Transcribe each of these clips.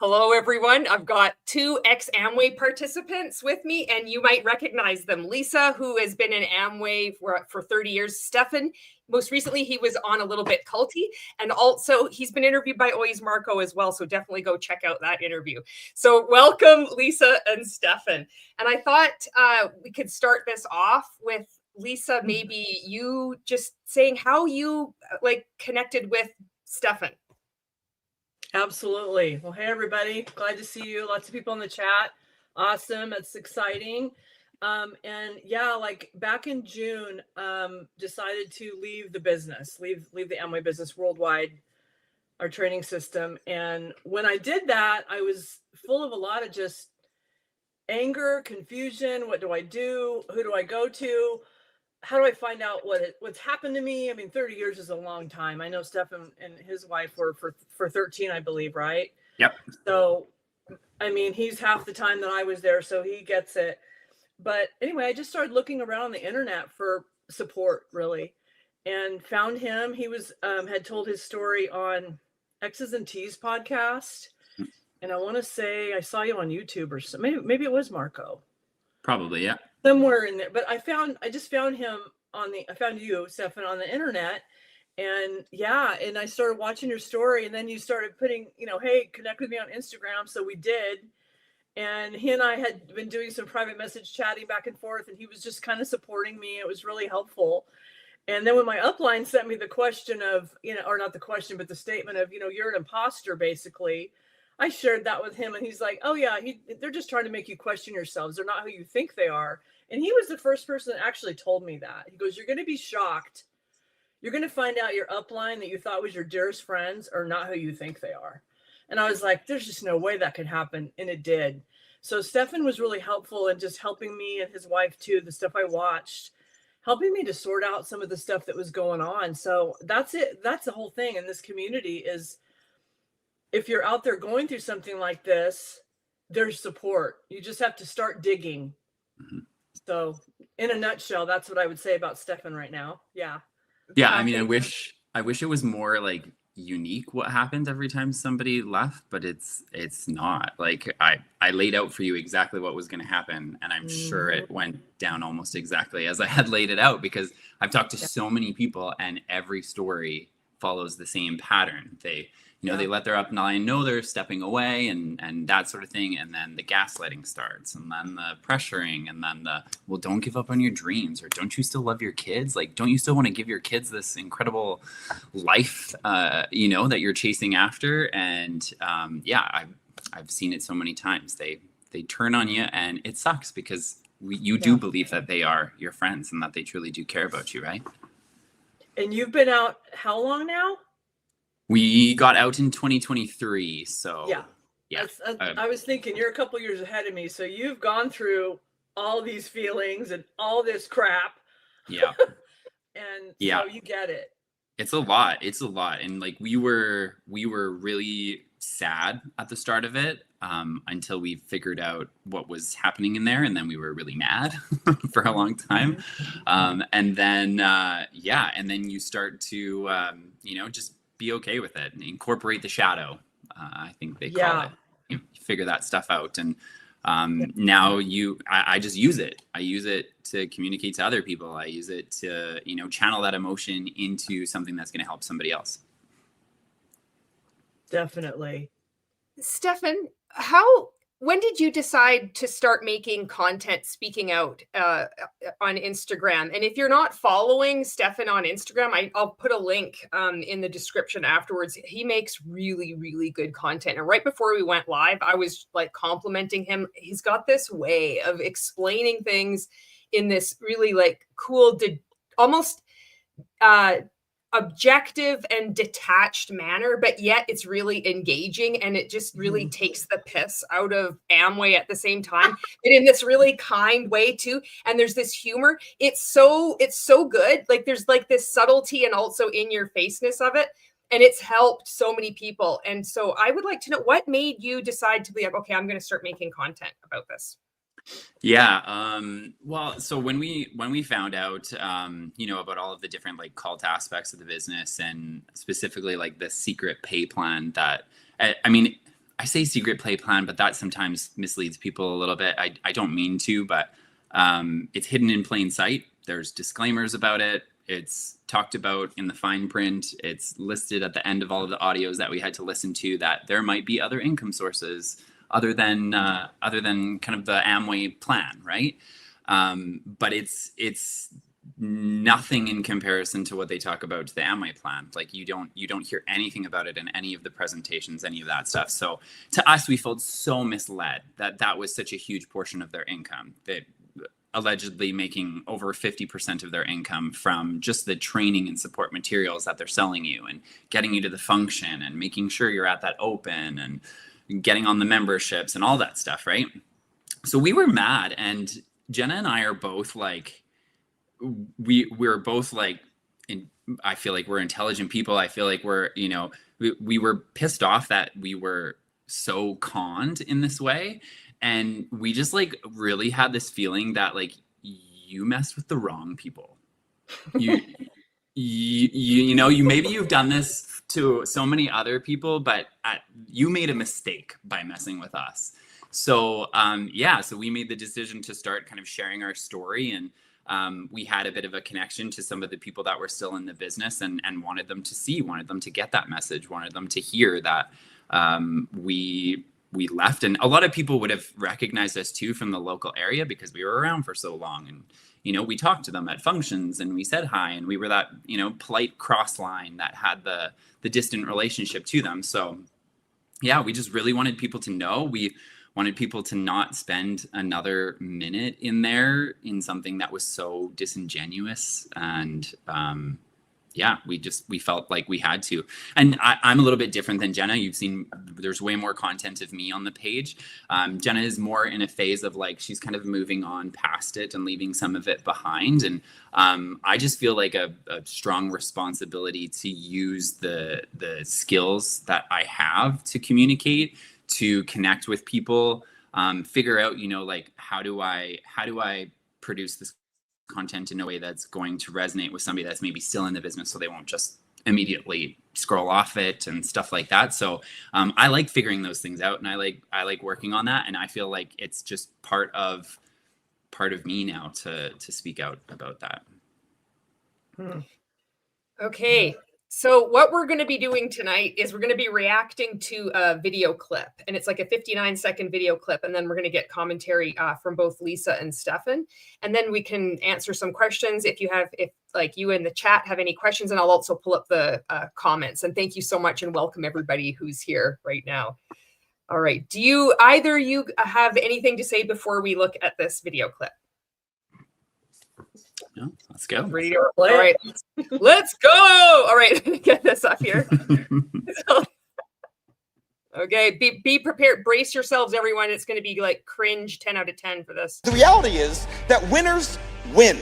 Hello, everyone. I've got two ex-Amway participants with me, and you might recognize them. Lisa, who has been in Amway for 30 years. Stefan, most recently, he was on a little bit culty. And also, he's been interviewed by Always Marco as well. So definitely go check out that interview. So welcome, Lisa and Stefan. And I thought we could start this off with Lisa, maybe you just saying how you connected with Stefan. Absolutely. Well, hey, everybody. Glad to see you. Lots of people in the chat. Awesome. It's exciting. And yeah, like back in June, decided to leave the business, leave the Amway business worldwide, our training system. And when I did that, I was full of a lot of just anger, confusion. What do I do? Who do I go to? How do I find out what's happened to me? I mean, 30 years is a long time. I know Stefan and his wife were for 13, I believe, right? Yep. So, I mean, he's half the time that I was there, so he gets it. But anyway, I just started looking around the internet for support, really, and found him. He was had told his story on X's and T's podcast, and I want to say I saw you on YouTube or something. Maybe it was Marco. Probably, yeah. Somewhere in there, but I just found him I found you, Stefan, on the internet, and yeah, and I started watching your story, and then you started putting, hey, connect with me on Instagram. So we did, and he and I had been doing some private message chatting back and forth, and he was just kind of supporting me. It was really helpful. And then when my upline sent me the question of, or not the question, but the statement of, you're an imposter, basically, I shared that with him, and he's like, oh yeah, they're just trying to make you question yourselves. They're not who you think they are. And he was the first person that actually told me that. He goes, you're going to be shocked. You're going to find out your upline that you thought was your dearest friends are not who you think they are. And I was like, there's just no way that could happen. And it did. So Stefan was really helpful in just helping me, and his wife too, the stuff I watched, helping me to sort out some of the stuff that was going on. So that's it. That's the whole thing in this community is, if you're out there going through something like this, there's support. You just have to start digging. Mm-hmm. So in a nutshell, that's what I would say about Stefan right now. Yeah. Yeah. I mean, I wish it was more like unique what happened every time somebody left, but it's not. Like I laid out for you exactly what was going to happen. And I'm sure it went down almost exactly as I had laid it out, because I've talked to so many people, and every story follows the same pattern. They they let their upline know they're stepping away and that sort of thing. And then the gaslighting starts, and then the pressuring, and then well, don't give up on your dreams, or don't you still love your kids? Like, don't you still want to give your kids this incredible life, that you're chasing after? And I've seen it so many times. They turn on you, and it sucks, because you do believe that they are your friends and that they truly do care about you, right? And you've been out how long now? We got out in 2023. So yeah. I was thinking you're a couple years ahead of me. So you've gone through all these feelings and all this crap. Yeah. And so you get it. It's a lot. And like we were really sad at the start of it, until we figured out what was happening in there. And then we were really mad for a long time. And then, and then you start to, just be okay with it and incorporate the shadow. I think they call it. You figure that stuff out. And now I just use it. I use it to communicate to other people. I use it to, channel that emotion into something that's going to help somebody else. Definitely. Stefan, when did you decide to start making content speaking out on Instagram? And if you're not following Stefan on Instagram, I'll put a link in the description afterwards. He makes really, really good content. And right before we went live, I was like complimenting him. He's got this way of explaining things in this really like cool, almost objective and detached manner, but yet it's really engaging, and it just really takes the piss out of Amway at the same time, and in this really kind way too. And there's this humor. It's so good. Like there's like this subtlety and also in your faceness of it. And it's helped so many people. And so I would like to know, what made you decide to be like, okay, I'm going to start making content about this? Yeah. Well, so when we found out, about all of the different like cult aspects of the business, and specifically like the secret pay plan that, I mean, I say secret play plan, but that sometimes misleads people a little bit. I don't mean to, but it's hidden in plain sight. There's disclaimers about it. It's talked about in the fine print. It's listed at the end of all of the audios that we had to listen to, that there might be other income sources other than kind of the Amway plan, right? But it's nothing in comparison to what they talk about to the Amway plan. Like you don't hear anything about it in any of the presentations, any of that stuff. So to us, we felt so misled that was such a huge portion of their income, that allegedly making over 50% of their income from just the training and support materials that they're selling you and getting you to the function and making sure you're at that open and getting on the memberships and all that stuff, right? So we were mad, and Jenna and I are both like, we're both like, I feel like we're intelligent people. I feel like we're, you know, we were pissed off that we were so conned in this way. And we just like really had this feeling that like you messed with the wrong people. You know, maybe you've done this to so many other people, but you made a mistake by messing with us. So so we made the decision to start kind of sharing our story, and we had a bit of a connection to some of the people that were still in the business, and wanted them to get that message, wanted them to hear that we left. And a lot of people would have recognized us too from the local area because we were around for so long. And, you know, we talked to them at functions and we said hi, and we were that, you know, polite cross line that had the distant relationship to them. So yeah, we just really wanted people to know. We wanted people to not spend another minute in there in something that was so disingenuous. And, we felt like we had to. And I'm a little bit different than Jenna. You've seen there's way more content of me on the page. Jenna is more in a phase of like, she's kind of moving on past it and leaving some of it behind. And I just feel like a strong responsibility to use the skills that I have to communicate, to connect with people, figure out, you know, like, how do I produce this content in a way that's going to resonate with somebody that's maybe still in the business, so they won't just immediately scroll off it and stuff like that. So I like figuring those things out, and I like working on that, and I feel like it's just part of me now to speak out about that. Okay. So what we're going to be doing tonight is we're going to be reacting to a video clip, and it's like a 59-second video clip. And then we're going to get commentary from both Lisa and Stefan. And then we can answer some questions if like you in the chat have any questions, and I'll also pull up the comments. And thank you so much, and welcome everybody who's here right now. All right. Do either you have anything to say before we look at this video clip? No, let's go. Ready to play? All right, let's go. All right, get this up here. Okay, be prepared. Brace yourselves, everyone. It's going to be like cringe 10 out of 10 for this. The reality is that winners win.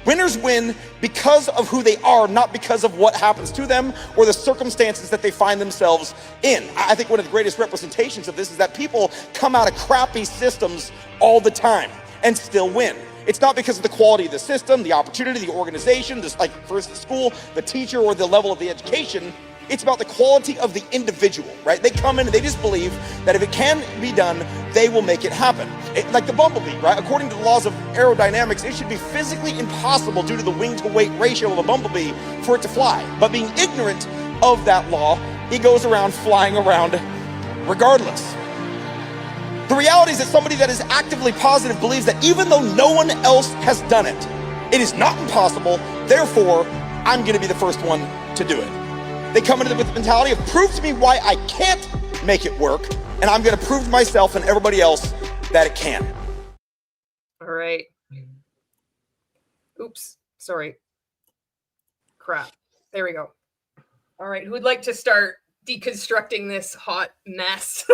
Winners win because of who they are, not because of what happens to them or the circumstances that they find themselves in. I think one of the greatest representations of this is that people come out of crappy systems all the time and still win. It's not because of the quality of the system, the opportunity, the organization, like first the school, the teacher, or the level of the education. It's about the quality of the individual, right? They come in and they just believe that if it can be done, they will make it happen. Like the bumblebee, right? According to the laws of aerodynamics, it should be physically impossible due to the wing to weight ratio of a bumblebee for it to fly. But being ignorant of that law, it goes around flying around regardless. The reality is that somebody that is actively positive believes that even though no one else has done it, it is not impossible, therefore, I'm gonna be the first one to do it. They come into it with the mentality of prove to me why I can't make it work, and I'm gonna prove to myself and everybody else that it can. All right. Oops, sorry. Crap, there we go. All right, who'd like to start deconstructing this hot mess?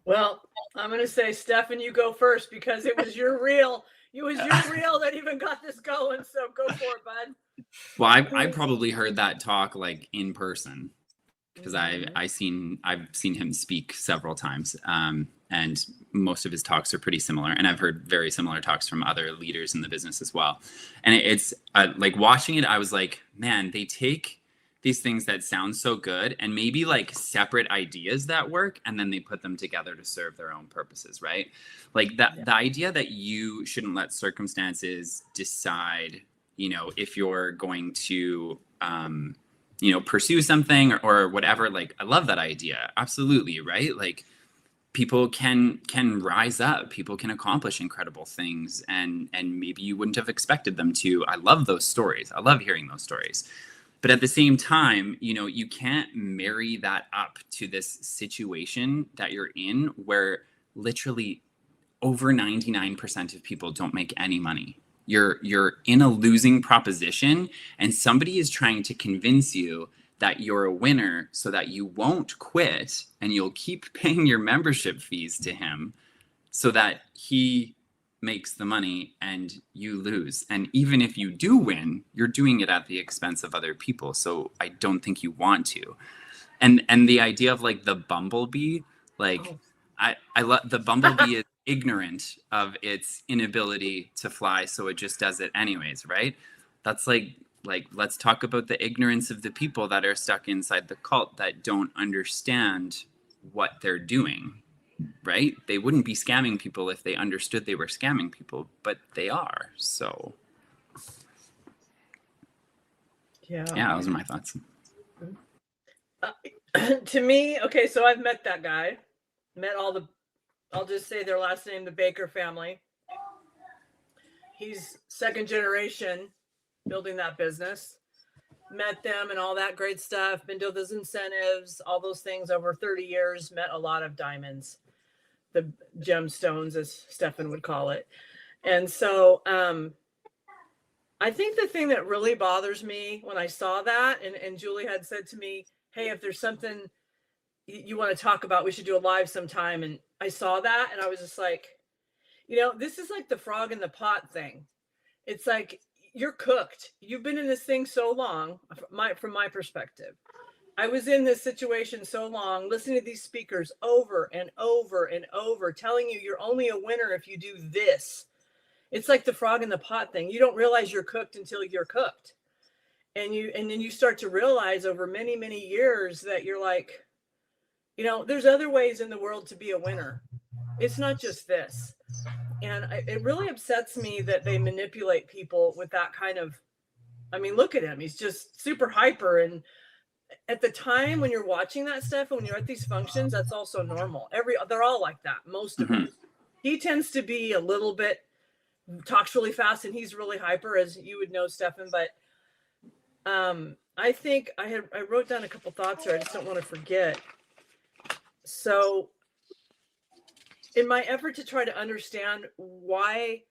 Well, I'm going to say, Stefan, you go first because it was your reel. It was your reel that even got this going. So go for it, bud. Well, I probably heard that talk like in person because I've seen him speak several times, and most of his talks are pretty similar. And I've heard very similar talks from other leaders in the business as well. And it's like watching it, I was like, man, they take these things that sound so good and maybe like separate ideas that work, and then they put them together to serve their own purposes, right? Like that, the idea that you shouldn't let circumstances decide, you know, if you're going to, you know, pursue something or whatever. Like, I love that idea. Absolutely. Right. Like, people can rise up, people can accomplish incredible things, and maybe you wouldn't have expected them to. I love those stories. I love hearing those stories. But at the same time, you know, you can't marry that up to this situation that you're in where literally over 99% of people don't make any money. You're in a losing proposition, and somebody is trying to convince you that you're a winner so that you won't quit and you'll keep paying your membership fees to him so that he makes the money and you lose. And even if you do win, you're doing it at the expense of other people. So I don't think you want to. And the idea of like the bumblebee, like I love the bumblebee is ignorant of its inability to fly, so it just does it anyways, right? That's like let's talk about the ignorance of the people that are stuck inside the cult that don't understand what they're doing, right? They wouldn't be scamming people if they understood they were scamming people, but they are. So yeah, those are my thoughts. To me, okay, so I've met that guy, met I'll just say their last name, the Baker family. He's second generation building that business. Met them and all that great stuff, been to those incentives, all those things over 30 years, met a lot of diamonds, the gemstones, as Stefan would call it. And so I think the thing that really bothers me when I saw that, and Julie had said to me, hey, if there's something you want to talk about, we should do a live sometime. And I saw that and I was just like, you know, this is like the frog in the pot thing. It's like, you're cooked. You've been in this thing so long, from my perspective. I was in this situation so long, listening to these speakers over and over and over, telling you you're only a winner if you do this. It's like the frog in the pot thing. You don't realize you're cooked until you're cooked. And then you start to realize over many, many years that you're like, you know, there's other ways in the world to be a winner. It's not just this. And it really upsets me that they manipulate people with that kind of, I mean, look at him. He's just super hyper. And at the time when you're watching that stuff, and when you're at these functions, that's also normal. They're all like that. Most of them. He tends to be a little bit, talks really fast, and he's really hyper, as you would know, Stefan. But I think I wrote down a couple thoughts here. I just don't want to forget. So in my effort to try to understand why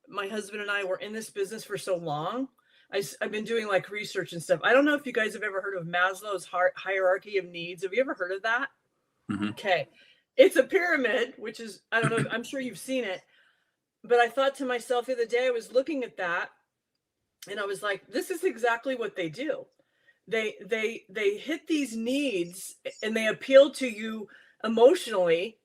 my husband and I were in this business for so long, I've been doing like research and stuff. I don't know if you guys have ever heard of Maslow's hierarchy of needs. Have you ever heard of that? Okay. It's a pyramid, which is, I don't know, I'm sure you've seen it. But I thought to myself the other day, I was looking at that and I was like, this is exactly what they do. They hit these needs and they appeal to you emotionally.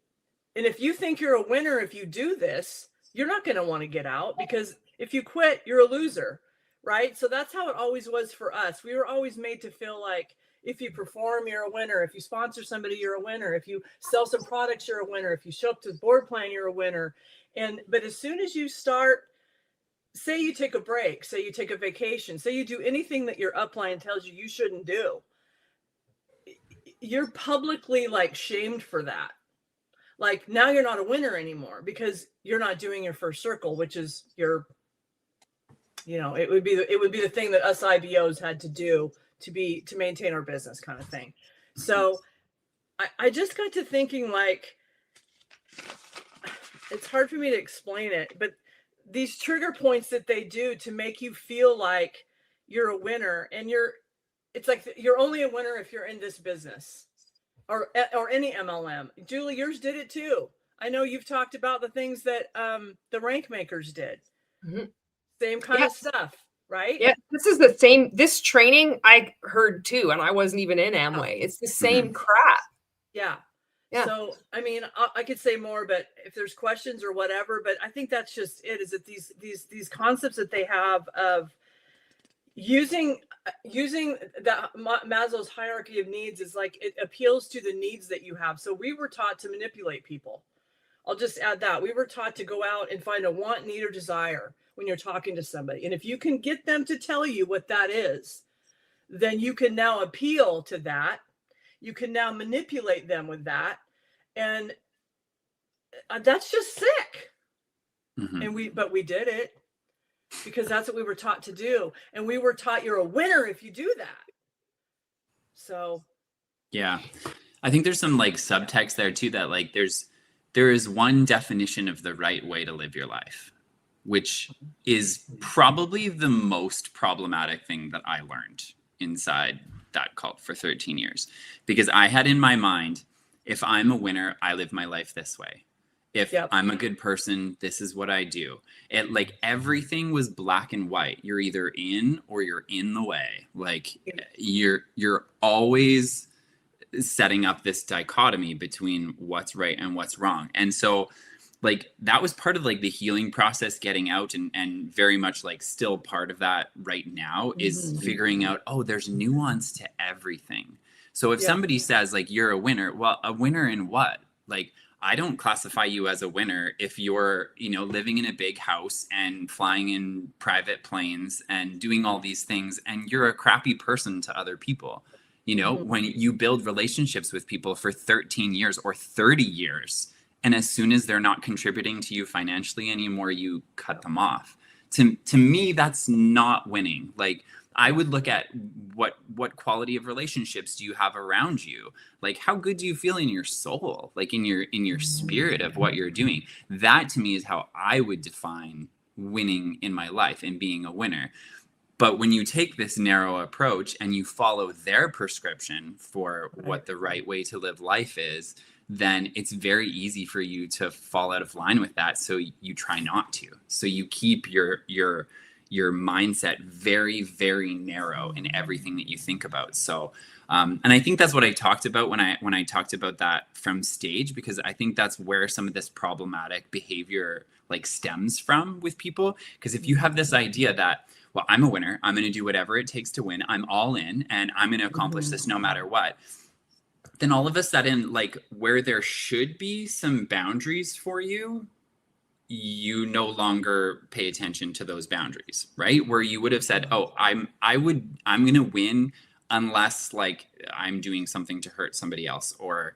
And if you think you're a winner, if you do this, you're not going to want to get out, because if you quit, you're a loser, right? So that's how it always was for us. We were always made to feel like if you perform, you're a winner. If you sponsor somebody, you're a winner. If you sell some products, you're a winner. If you show up to the board plan, you're a winner. But as soon as you start, say you take a break, say you take a vacation, say you do anything that your upline tells you you shouldn't do, you're publicly like shamed for that. Like, now you're not a winner anymore because you're not doing your first circle, which is your, you know, it would be the thing that us IBOs had to do to maintain our business, kind of thing. So I just got to thinking, like, it's hard for me to explain it, but these trigger points that they do to make you feel like you're a winner, and it's like you're only a winner if you're in this business. Or any MLM. Julie, yours did it too. I know you've talked about the things that the rank makers did. Same kind of stuff, right? Yeah, this is the same. This training I heard too, and I wasn't even in Amway. It's the same crap. Yeah. So, I mean, I could say more, but if there's questions or whatever, but I think that's just it, is that these concepts that they have of, using that Maslow's hierarchy of needs is like, it appeals to the needs that you have. So we were taught to manipulate people. I'll just add that. We were taught to go out and find a want, need, or desire when you're talking to somebody. And if you can get them to tell you what that is, then you can now appeal to that. You can now manipulate them with that. And that's just sick. Mm-hmm. But we did it because that's what we were taught to do. And we were taught you're a winner if you do that. So. Yeah. I think there's some like subtext there too, that like there is one definition of the right way to live your life, which is probably the most problematic thing that I learned inside that cult for 13 years. Because I had in my mind, if I'm a winner, I live my life this way. If I'm a good person, this is what I do. It like everything was black and white. You're either in or you're in the way. Like you're always setting up this dichotomy between what's right and what's wrong. And so like that was part of like the healing process, getting out, and very much like still part of that right now is figuring out, oh, there's nuance to everything. So if somebody says like you're a winner, well, a winner in what? Like I don't classify you as a winner if you're, you know, living in a big house and flying in private planes and doing all these things, and you're a crappy person to other people. You know, when you build relationships with people for 13 years or 30 years, and as soon as they're not contributing to you financially anymore, you cut them off. To me, that's not winning. Like I would look at what quality of relationships do you have around you? Like how good do you feel in your soul, like in your spirit of what you're doing? That to me is how I would define winning in my life and being a winner. But when you take this narrow approach and you follow their prescription for what the right way to live life is, then it's very easy for you to fall out of line with that. So you try not to. So you keep your mindset very, very narrow in everything that you think about. So, and I think that's what I talked about when I talked about that from stage, because I think that's where some of this problematic behavior like stems from with people. Because if you have this idea that, well, I'm a winner, I'm going to do whatever it takes to win, I'm all in, and I'm going to accomplish this no matter what, then all of a sudden, like where there should be some boundaries for you, you no longer pay attention to those boundaries, right? Where you would have said, oh, I'm going to win unless like I'm doing something to hurt somebody else, or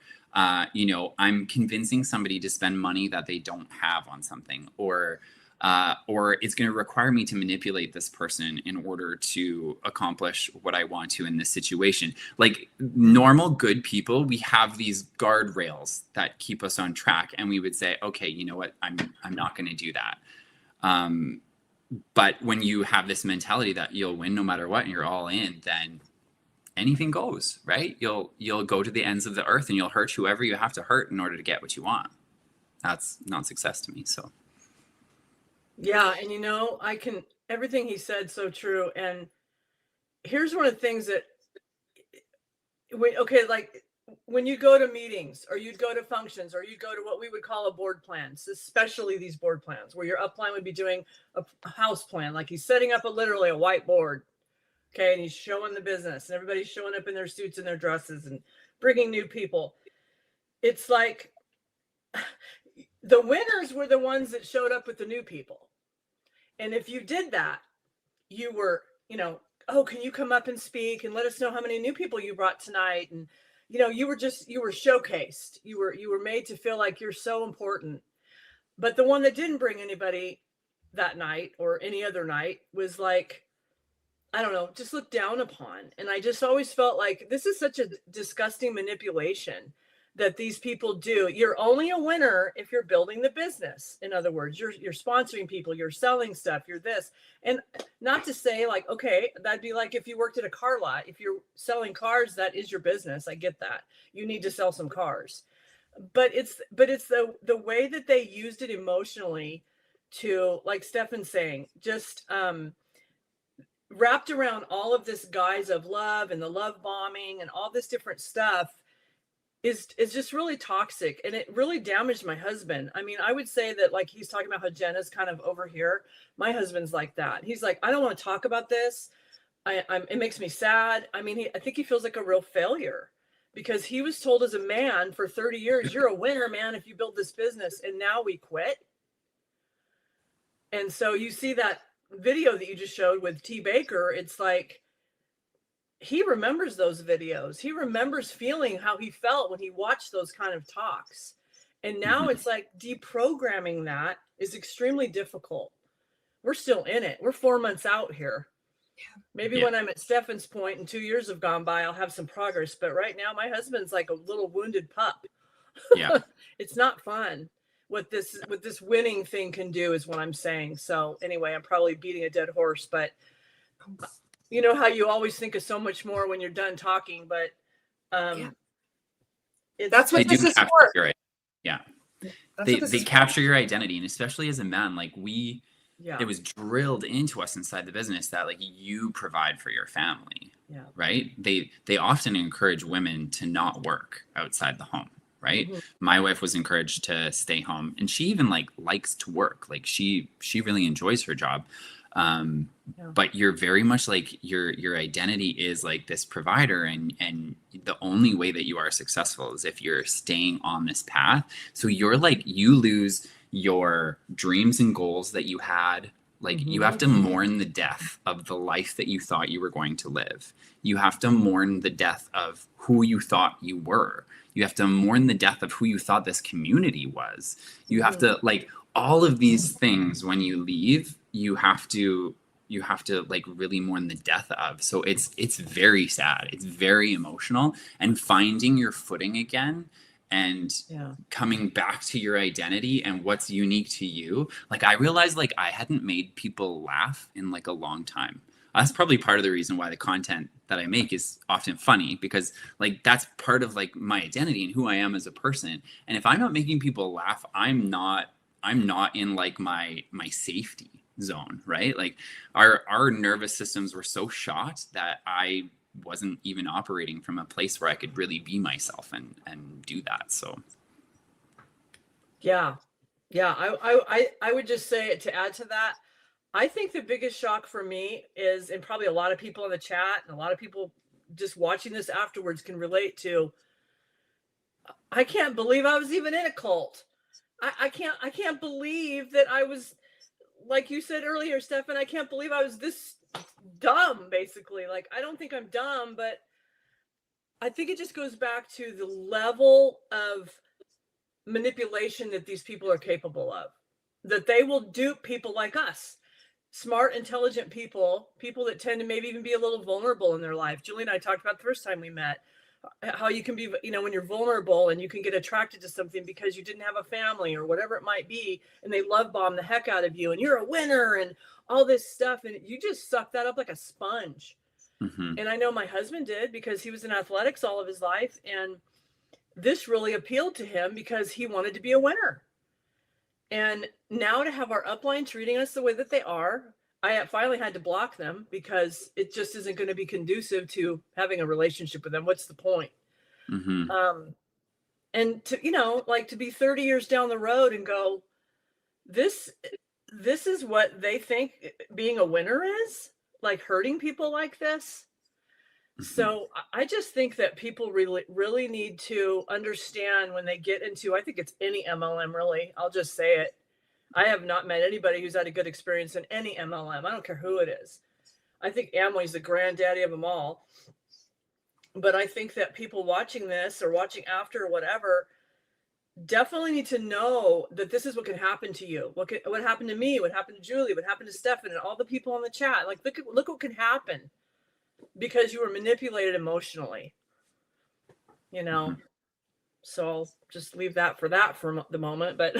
you know, I'm convincing somebody to spend money that they don't have on something, or it's going to require me to manipulate this person in order to accomplish what I want to in this situation. Like normal good people, we have these guardrails that keep us on track, and we would say, okay, you know what, I'm not going to do that. But when you have this mentality that you'll win no matter what, and you're all in, then anything goes, right? You'll go to the ends of the earth and you'll hurt whoever you have to hurt in order to get what you want. That's not success to me. So. Yeah. And you know, everything he said, so true. And here's one of the things that when you go to meetings, or you'd go to functions, or you'd go to what we would call a board plan, especially these board plans where your upline would be doing a house plan, like he's setting up literally a whiteboard. Okay. And he's showing the business, and everybody's showing up in their suits and their dresses and bringing new people. It's like the winners were the ones that showed up with the new people. And if you did that, you were, you know, oh, can you come up and speak and let us know how many new people you brought tonight? And, you know, you were showcased. You were made to feel like you're so important. But the one that didn't bring anybody that night or any other night was like, I don't know, just looked down upon. And I just always felt like this is such a disgusting manipulation that these people do. You're only a winner if you're building the business. In other words, you're sponsoring people, you're selling stuff, you're this. And not to say like, okay, that'd be like if you worked at a car lot. If you're selling cars, that is your business. I get that. You need to sell some cars. But it's the way that they used it emotionally to, like Stefan's saying, just wrapped around all of this guise of love and the love bombing and all this different stuff is just really toxic. And it really damaged my husband. I mean, I would say that, like he's talking about how Jenna's kind of over here. My husband's like that. He's like, I don't want to talk about this. it makes me sad. I mean, I think he feels like a real failure because he was told as a man for 30 years, you're a winner, man, if you build this business. And now we quit. And so you see that video that you just showed with T. Baker. It's like, he remembers those videos. He remembers feeling how he felt when he watched those kind of talks. And now it's like deprogramming that is extremely difficult. We're still in it. We're 4 months out here. Maybe when I'm at Stefan's point and 2 years have gone by, I'll have some progress. But right now, my husband's like a little wounded pup. Yeah. It's not fun. What this winning thing can do is what I'm saying. So anyway, I'm probably beating a dead horse, but you know how you always think of so much more when you're done talking, but that's what this is for. Yeah. They capture your identity. And especially as a man, like it was drilled into us inside the business that like you provide for your family, right? They often encourage women to not work outside the home, right? My wife was encouraged to stay home, and she even likes to work. Like she really enjoys her job. But you're very much like your identity is like this provider, and the only way that you are successful is if you're staying on this path. So you're like, you lose your dreams and goals that you had. Like you have to mourn the death of the life that you thought you were going to live. You have to mourn the death of who you thought you were. You have to mourn the death of who you thought this community was. You have to like all of these things when you leave, you have to like really mourn the death of. So it's very sad. It's very emotional, and finding your footing again and coming back to your identity and what's unique to you. Like I realized like I hadn't made people laugh in like a long time. That's probably part of the reason why the content that I make is often funny, because like that's part of like my identity and who I am as a person. And if I'm not making people laugh, I'm not in like my safety zone, right? Like our nervous systems were so shot that I wasn't even operating from a place where I could really be myself and do that. So I would just say, to add to that, I think the biggest shock for me is, and probably a lot of people in the chat and a lot of people just watching this afterwards can relate to, I can't believe I was even in a cult. I can't believe that I was, like you said earlier, Stefan, I can't believe I was this dumb, basically. Like, I don't think I'm dumb, but I think it just goes back to the level of manipulation that these people are capable of, that they will dupe people like us, smart, intelligent people that tend to maybe even be a little vulnerable in their life. Julie and I talked about the first time we met, how you can be, when you're vulnerable and you can get attracted to something because you didn't have a family or whatever it might be, and they love bomb the heck out of you and you're a winner and all this stuff, and you just suck that up like a sponge. And I know my husband did, because he was in athletics all of his life, and this really appealed to him because he wanted to be a winner. And now to have our upline treating us the way that they are, I finally had to block them because it just isn't going to be conducive to having a relationship with them. What's the point? And to, like, to be 30 years down the road and go, this is what they think being a winner is, like hurting people like this. So I just think that people really, really need to understand when they get into, I think it's any MLM, really, I'll just say it. I have not met anybody who's had a good experience in any MLM. I don't care who it is. I think Amway is the granddaddy of them all. But I think that people watching this or watching after or whatever definitely need to know that this is what can happen to you. What happened to me, what happened to Julie, what happened to Stefan and all the people on the chat. Like, look what can happen because you were manipulated emotionally, So I'll just leave that for the moment. But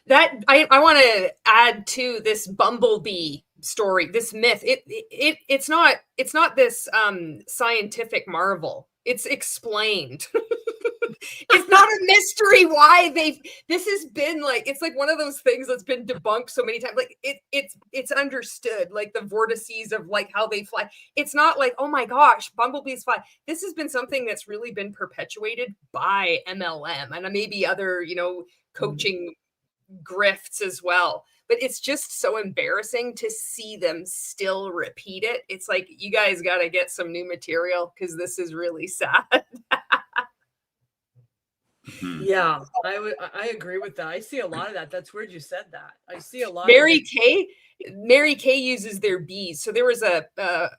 that I want to add to this bumblebee story, this myth. It's not this scientific marvel. It's explained. It's not a mystery why this has been like, it's like one of those things that's been debunked so many times. Like it's understood, like the vortices of like how they fly. It's not like, oh my gosh, bumblebees fly. This has been something that's really been perpetuated by MLM and maybe other, coaching grifts as well. but it's just so embarrassing to see them still repeat it. It's like, you guys got to get some new material because this is really sad. Yeah, I agree with that. I see a lot of that. That's weird you said that. I see a lot Mary of Kay. Mary Kay uses their bees. So there was a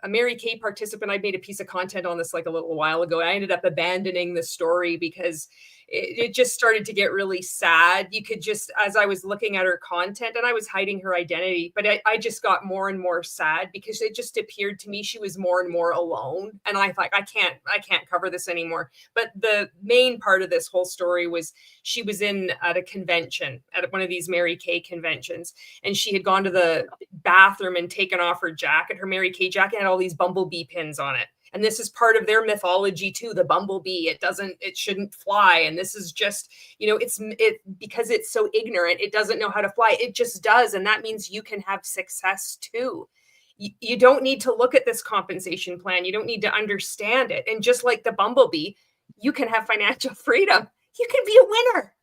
Mary Kay participant. I made a piece of content on this like a little while ago. I ended up abandoning the story because it just started to get really sad. You could just, as I was looking at her content, and I was hiding her identity, but I just got more and more sad because it just appeared to me she was more and more alone. And I thought, I can't cover this anymore. But the main part of this whole story was she was at a convention, at one of these Mary Kay conventions, and she had gone to the bathroom and taken off her jacket. Her Mary Kay jacket had all these bumblebee pins on it. And this is part of their mythology too. The bumblebee, it shouldn't fly. And this is just, because it's so ignorant, it doesn't know how to fly. It just does. And that means you can have success too. You don't need to look at this compensation plan. You don't need to understand it. And just like the bumblebee, you can have financial freedom. You can be a winner.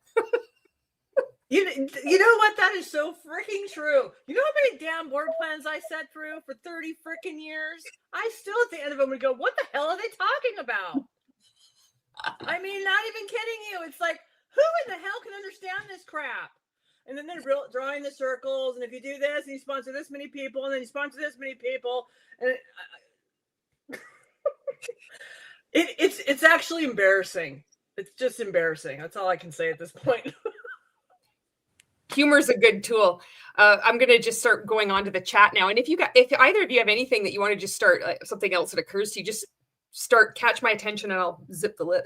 You know what? That is so freaking true. You know how many damn board plans I sat through for 30 freaking years? I still at the end of them would go, what the hell are they talking about? I mean, not even kidding you. It's like, who in the hell can understand this crap? And then they're drawing the circles. And if you do this and you sponsor this many people, and then you sponsor this many people. And it's actually embarrassing. It's just embarrassing. That's all I can say at this point. Humor is a good tool. I'm going to just start going on to the chat now. And if either of you have anything that you want to just start, something else that occurs to you, just catch my attention and I'll zip the lip.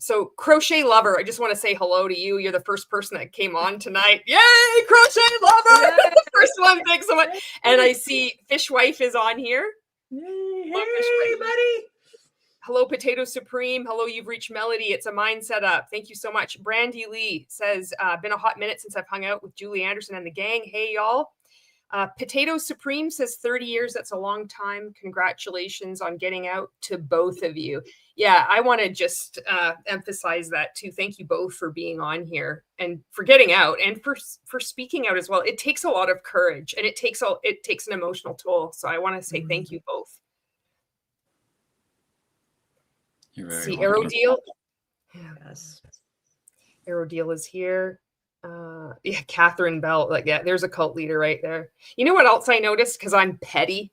So Crochet Lover, I just want to say hello to you. You're the first person that came on tonight. Yay, Crochet Lover! Yay! First one, thanks so much. And I see Fishwife is on here. Yay. Hey, buddy. Hello, Potato Supreme. Hello, you've reached Melody. It's a mindset up. Thank you so much. Brandy Lee says, been a hot minute since I've hung out with Julie Anderson and the gang. Hey, y'all. Potato Supreme says 30 years. That's a long time. Congratulations on getting out to both of you. Yeah, I want to just emphasize that too. Thank you both for being on here and for getting out and for speaking out as well. It takes a lot of courage and it takes an emotional toll. So I want to say thank you both. You're very See, welcome. Aerodeal. Yes. Aerodeal is here. Yeah, Catherine Bell. Like, yeah, there's a cult leader right there. You know what else I noticed? Because I'm petty.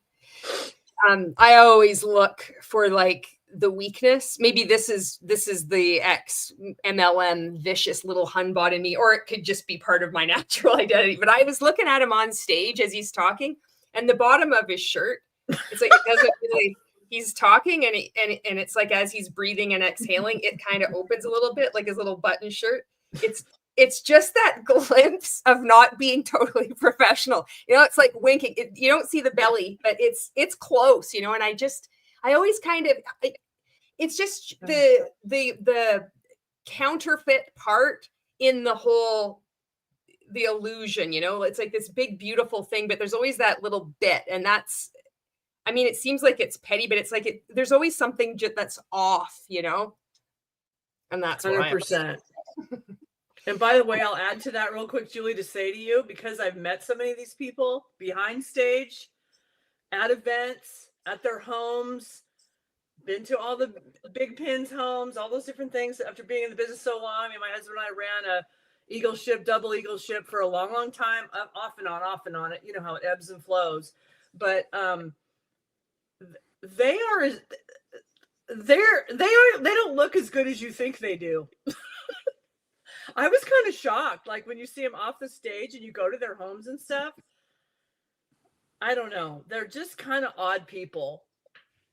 I always look for like the weakness. Maybe this is the ex-MLM vicious little Hun bot in me, or it could just be part of my natural identity. But I was looking at him on stage as he's talking, and the bottom of his shirt, it's like it doesn't really. He's talking and it's like as he's breathing and exhaling, it kind of opens a little bit, like his little button shirt. It's just that glimpse of not being totally professional. It's like winking. You don't see the belly, but it's close, and I always kind of, it's just the counterfeit part in the whole, the illusion, it's like this big, beautiful thing, but there's always that little bit. And it seems like it's petty, but it's like there's always something that's off, and that's 100%. And by the way, I'll add to that real quick, Julie, to say to you, because I've met so many of these people behind stage, at events, at their homes, been to all the Big Pins homes, all those different things. After being in the business so long, my husband and I ran a Eagle ship, double Eagle ship for a long, long time, off and on it. You know how it ebbs and flows, but they don't look as good as you think they do. I was kind of shocked, like when you see them off the stage and you go to their homes and stuff. I don't know, they're just kind of odd people.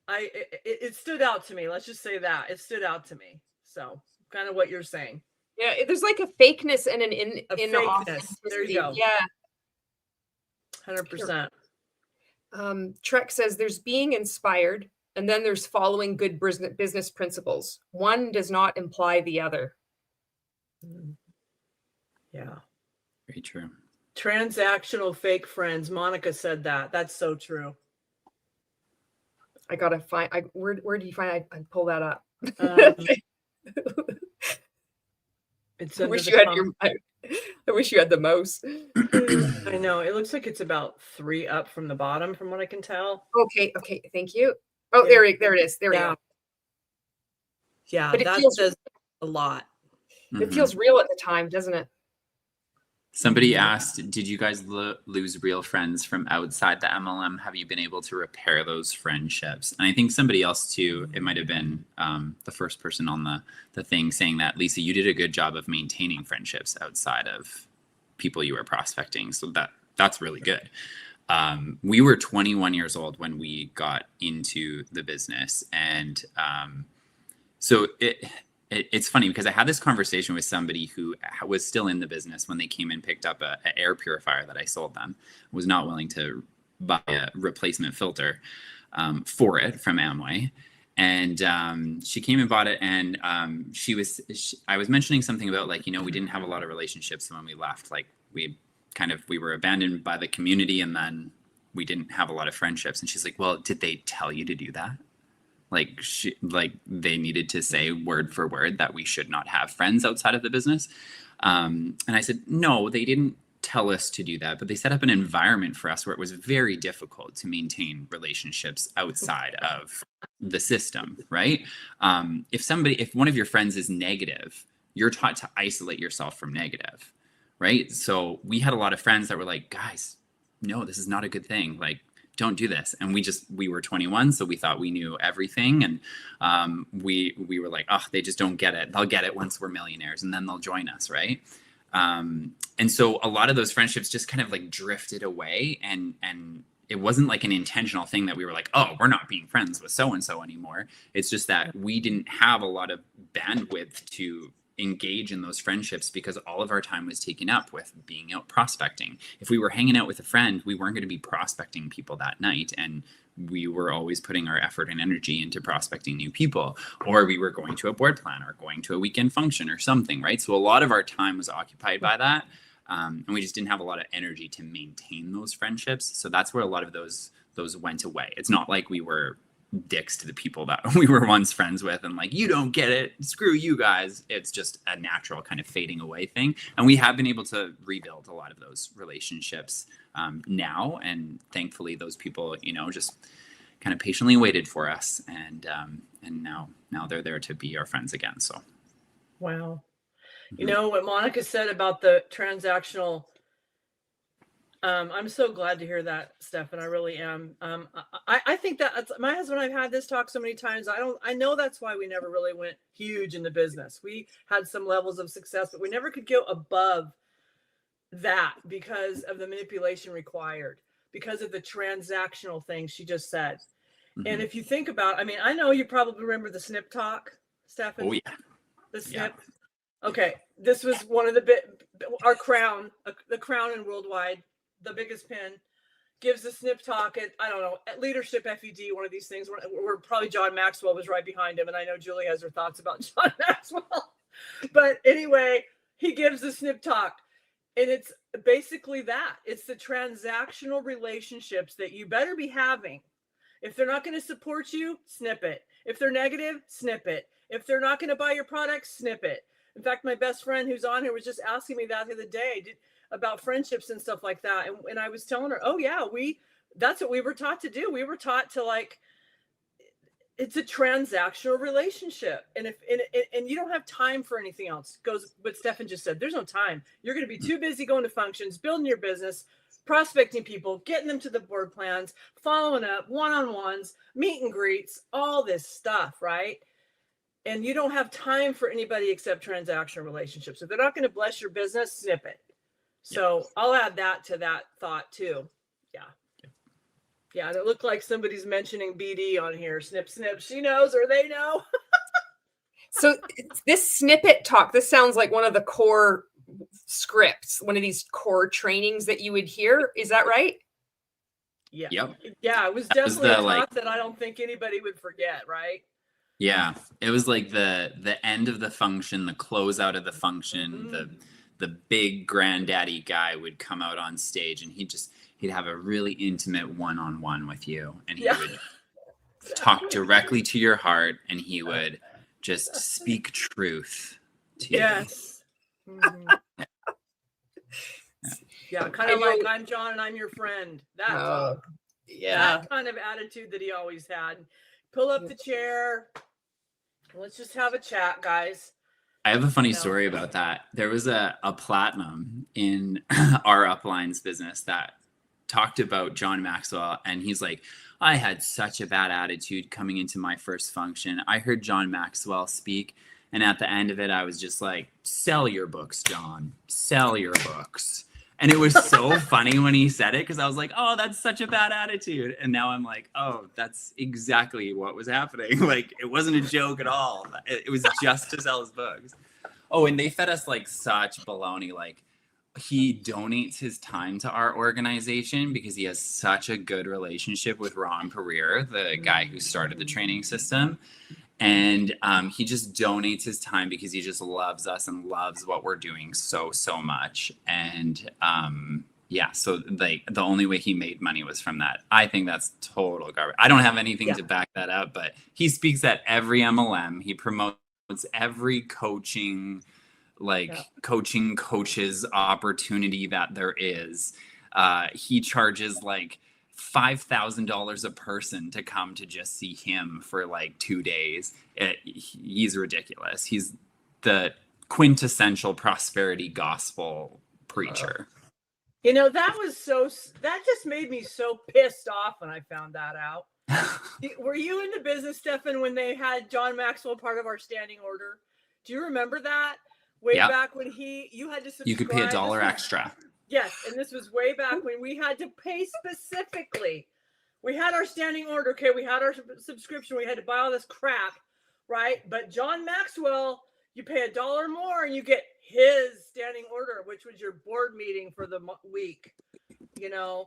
It stood out to me. Let's just say that it stood out to me. So kind of what you're saying. Yeah, there's like a fakeness and an fakeness. There you go. Yeah, 100%. Trek says there's being inspired and then there's following good business principles. One does not imply the other. Yeah. Very true. Transactional fake friends. Monica said that. That's so true. I gotta find. Where do you find? I pull that up. It's I wish you had your. I wish you had the mouse. I know. It looks like it's about 3 up from the bottom, from what I can tell. Okay, okay, thank you. Oh, Yeah. there it is. There we Yeah. go. Yeah, But it that feels says a lot. it feels real at the time, doesn't it? Somebody asked, did you guys lose real friends from outside the MLM? Have you been able to repair those friendships? And I think somebody else too, it might have been the first person on the thing saying that, Lisa, you did a good job of maintaining friendships outside of people you were prospecting. So that's really good. We were 21 years old when we got into the business. And so it's funny because I had this conversation with somebody who was still in the business when they came and picked up an air purifier that I sold them, was not willing to buy a replacement filter for it from Amway. And she came and bought it. And I was mentioning something about, like, you know, we didn't have a lot of relationships when we left. Like we were abandoned by the community, and then we didn't have a lot of friendships. And she's like, well, did they tell you to do that? Like they needed to say word for word that we should not have friends outside of the business. And I said, no, they didn't tell us to do that, but they set up an environment for us where it was very difficult to maintain relationships outside of the system, right? If one of your friends is negative, you're taught to isolate yourself from negative, right? So we had a lot of friends that were like, guys, no, this is not a good thing. Like, don't do this. And we were 21, so we thought we knew everything. And we were like, oh, they just don't get it. They'll get it once we're millionaires, and then they'll join us, right? And so a lot of those friendships just kind of like drifted away, and it wasn't like an intentional thing that we were like, oh, we're not being friends with so-and-so anymore. It's just that we didn't have a lot of bandwidth to engage in those friendships because all of our time was taken up with being out prospecting. If we were hanging out with a friend, we weren't going to be prospecting people that night. And we were always putting our effort and energy into prospecting new people, or we were going to a board plan or going to a weekend function or something, right? So a lot of our time was occupied by that. And we just didn't have a lot of energy to maintain those friendships. So that's where a lot of those went away. It's not like we were dicks to the people that we were once friends with and like, you don't get it, screw you guys. It's just a natural kind of fading away thing. And we have been able to rebuild a lot of those relationships now. And thankfully those people, you know, just kind of patiently waited for us. And now they're there to be our friends again. So. Wow. You know what Monica said about the transactional, I'm so glad to hear that, Stefan. I really am. I think that my husband and I've had this talk so many times. I know that's why we never really went huge in the business. We had some levels of success, but we never could go above that because of the manipulation required, because of the transactional things she just said. And if you think about, I mean, I know you probably remember the snip talk, Stefan. Oh yeah. The snip. Yeah. Okay. This was one of our crown, the crown in Worldwide. The biggest pin gives the snip talk at, I don't know, at Leadership FED, one of these things where probably John Maxwell was right behind him. And I know Julie has her thoughts about John Maxwell. But anyway, he gives the snip talk. And it's basically that. It's the transactional relationships that you better be having. If they're not going to support you, snip it. If they're negative, snip it. If they're not going to buy your product, snip it. In fact, my best friend who's on here was just asking me that the other day about friendships and stuff like that. And I was telling her, oh yeah, that's what we were taught to do. We were taught to, like, it's a transactional relationship. And and you don't have time for anything else. Goes what Stefan just said. There's no time. You're going to be too busy going to functions, building your business, prospecting people, getting them to the board plans, following up, one-on-ones, meet and greets, all this stuff, right? And you don't have time for anybody except transactional relationships. If they're not going to bless your business, snip it. So I'll add that to that thought too. Yeah. Yeah. And it looked like somebody's mentioning BD on here. Snip, snip. She knows, or they know. So this snippet talk, this sounds like one of the core scripts, one of these core trainings that you would hear. Is that right? Yeah. Yep. Yeah. It was definitely a talk that I don't think anybody would forget. Right. Yeah. It was like the end of the function, the closeout of the function, the big granddaddy guy would come out on stage and he'd have a really intimate one-on-one with you, and he would talk directly to your heart, and he would just speak truth to you. Yes. Yeah, kind of like I'm John and I'm your friend. That talk. Yeah. That kind of attitude that he always had. Pull up the chair. Let's just have a chat, guys. I have a funny story about that. There was a platinum in our uplines business that talked about John Maxwell, and he's like, I had such a bad attitude coming into my first function. I heard John Maxwell speak, and at the end of it, I was just like, sell your books, John. Sell your books. And it was so funny when he said it, because I was like, oh, that's such a bad attitude. And now I'm like, oh, that's exactly what was happening. Like, it wasn't a joke at all. It was just to sell his books. Oh, and they fed us like such baloney. Like, he donates his time to our organization because he has such a good relationship with Ron Brear, the guy who started the training system. And he just donates his time because he just loves us and loves what we're doing so much. And yeah, so like the only way he made money was from that. I think that's total garbage. I don't have anything to back that up, but he speaks at every MLM. He promotes every coaching, coaching coaches opportunity that there is. He charges like $5,000 a person to come to just see him for like 2 days. He's ridiculous. He's the quintessential prosperity gospel preacher. You know, that just made me so pissed off when I found that out. Were you in the business, Stefan, when they had John Maxwell part of our standing order? Do you remember that? Way back when you had to subscribe. You could pay $1 extra. Yes, and this was way back when we had to pay specifically. We had our standing order, okay? We had our subscription. We had to buy all this crap, right? But John Maxwell, you pay $1 more and you get his standing order, which was your board meeting for the week. You know,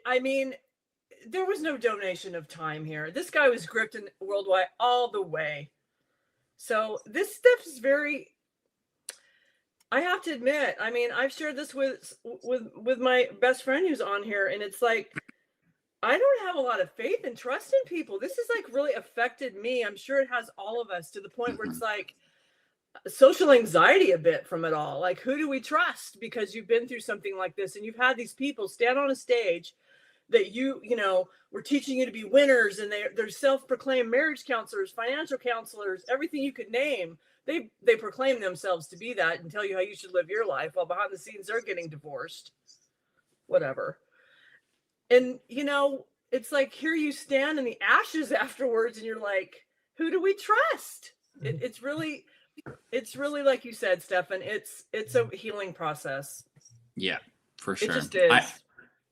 I mean, there was no donation of time here. This guy was gripped in worldwide all the way. So this stuff is very... I have to admit, I mean, I've shared this with my best friend who's on here, and it's like, I don't have a lot of faith and trust in people. This has like really affected me. I'm sure it has all of us to the point where it's like social anxiety a bit from it all. Like, who do we trust? Because you've been through something like this and you've had these people stand on a stage that you know, we're teaching you to be winners, and they're self-proclaimed marriage counselors, financial counselors, everything you could name. They proclaim themselves to be that and tell you how you should live your life, while behind the scenes they're getting divorced, whatever. And you know, it's like, here you stand in the ashes afterwards, and you're like, who do we trust? It's really like you said, Stefan. It's a healing process. Yeah, for sure. It just is.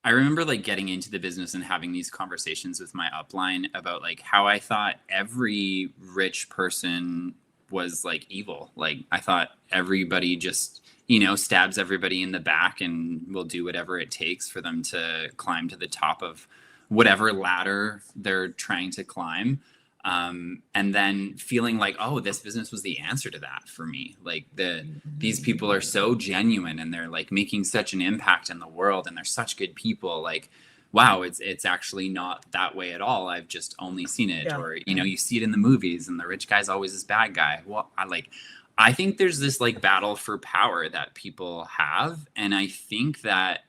I remember like getting into the business and having these conversations with my upline about like how I thought every rich person was like evil. Like, I thought everybody just, you know, stabs everybody in the back and will do whatever it takes for them to climb to the top of whatever ladder they're trying to climb. And then feeling like, oh, this business was the answer to that for me. Like, these people are so genuine and they're like making such an impact in the world and they're such good people. Like, wow, it's actually not that way at all. I've just only seen it. Yeah. Or, you know, you see it in the movies and the rich guy's always this bad guy. Well, I think there's this like battle for power that people have. And I think that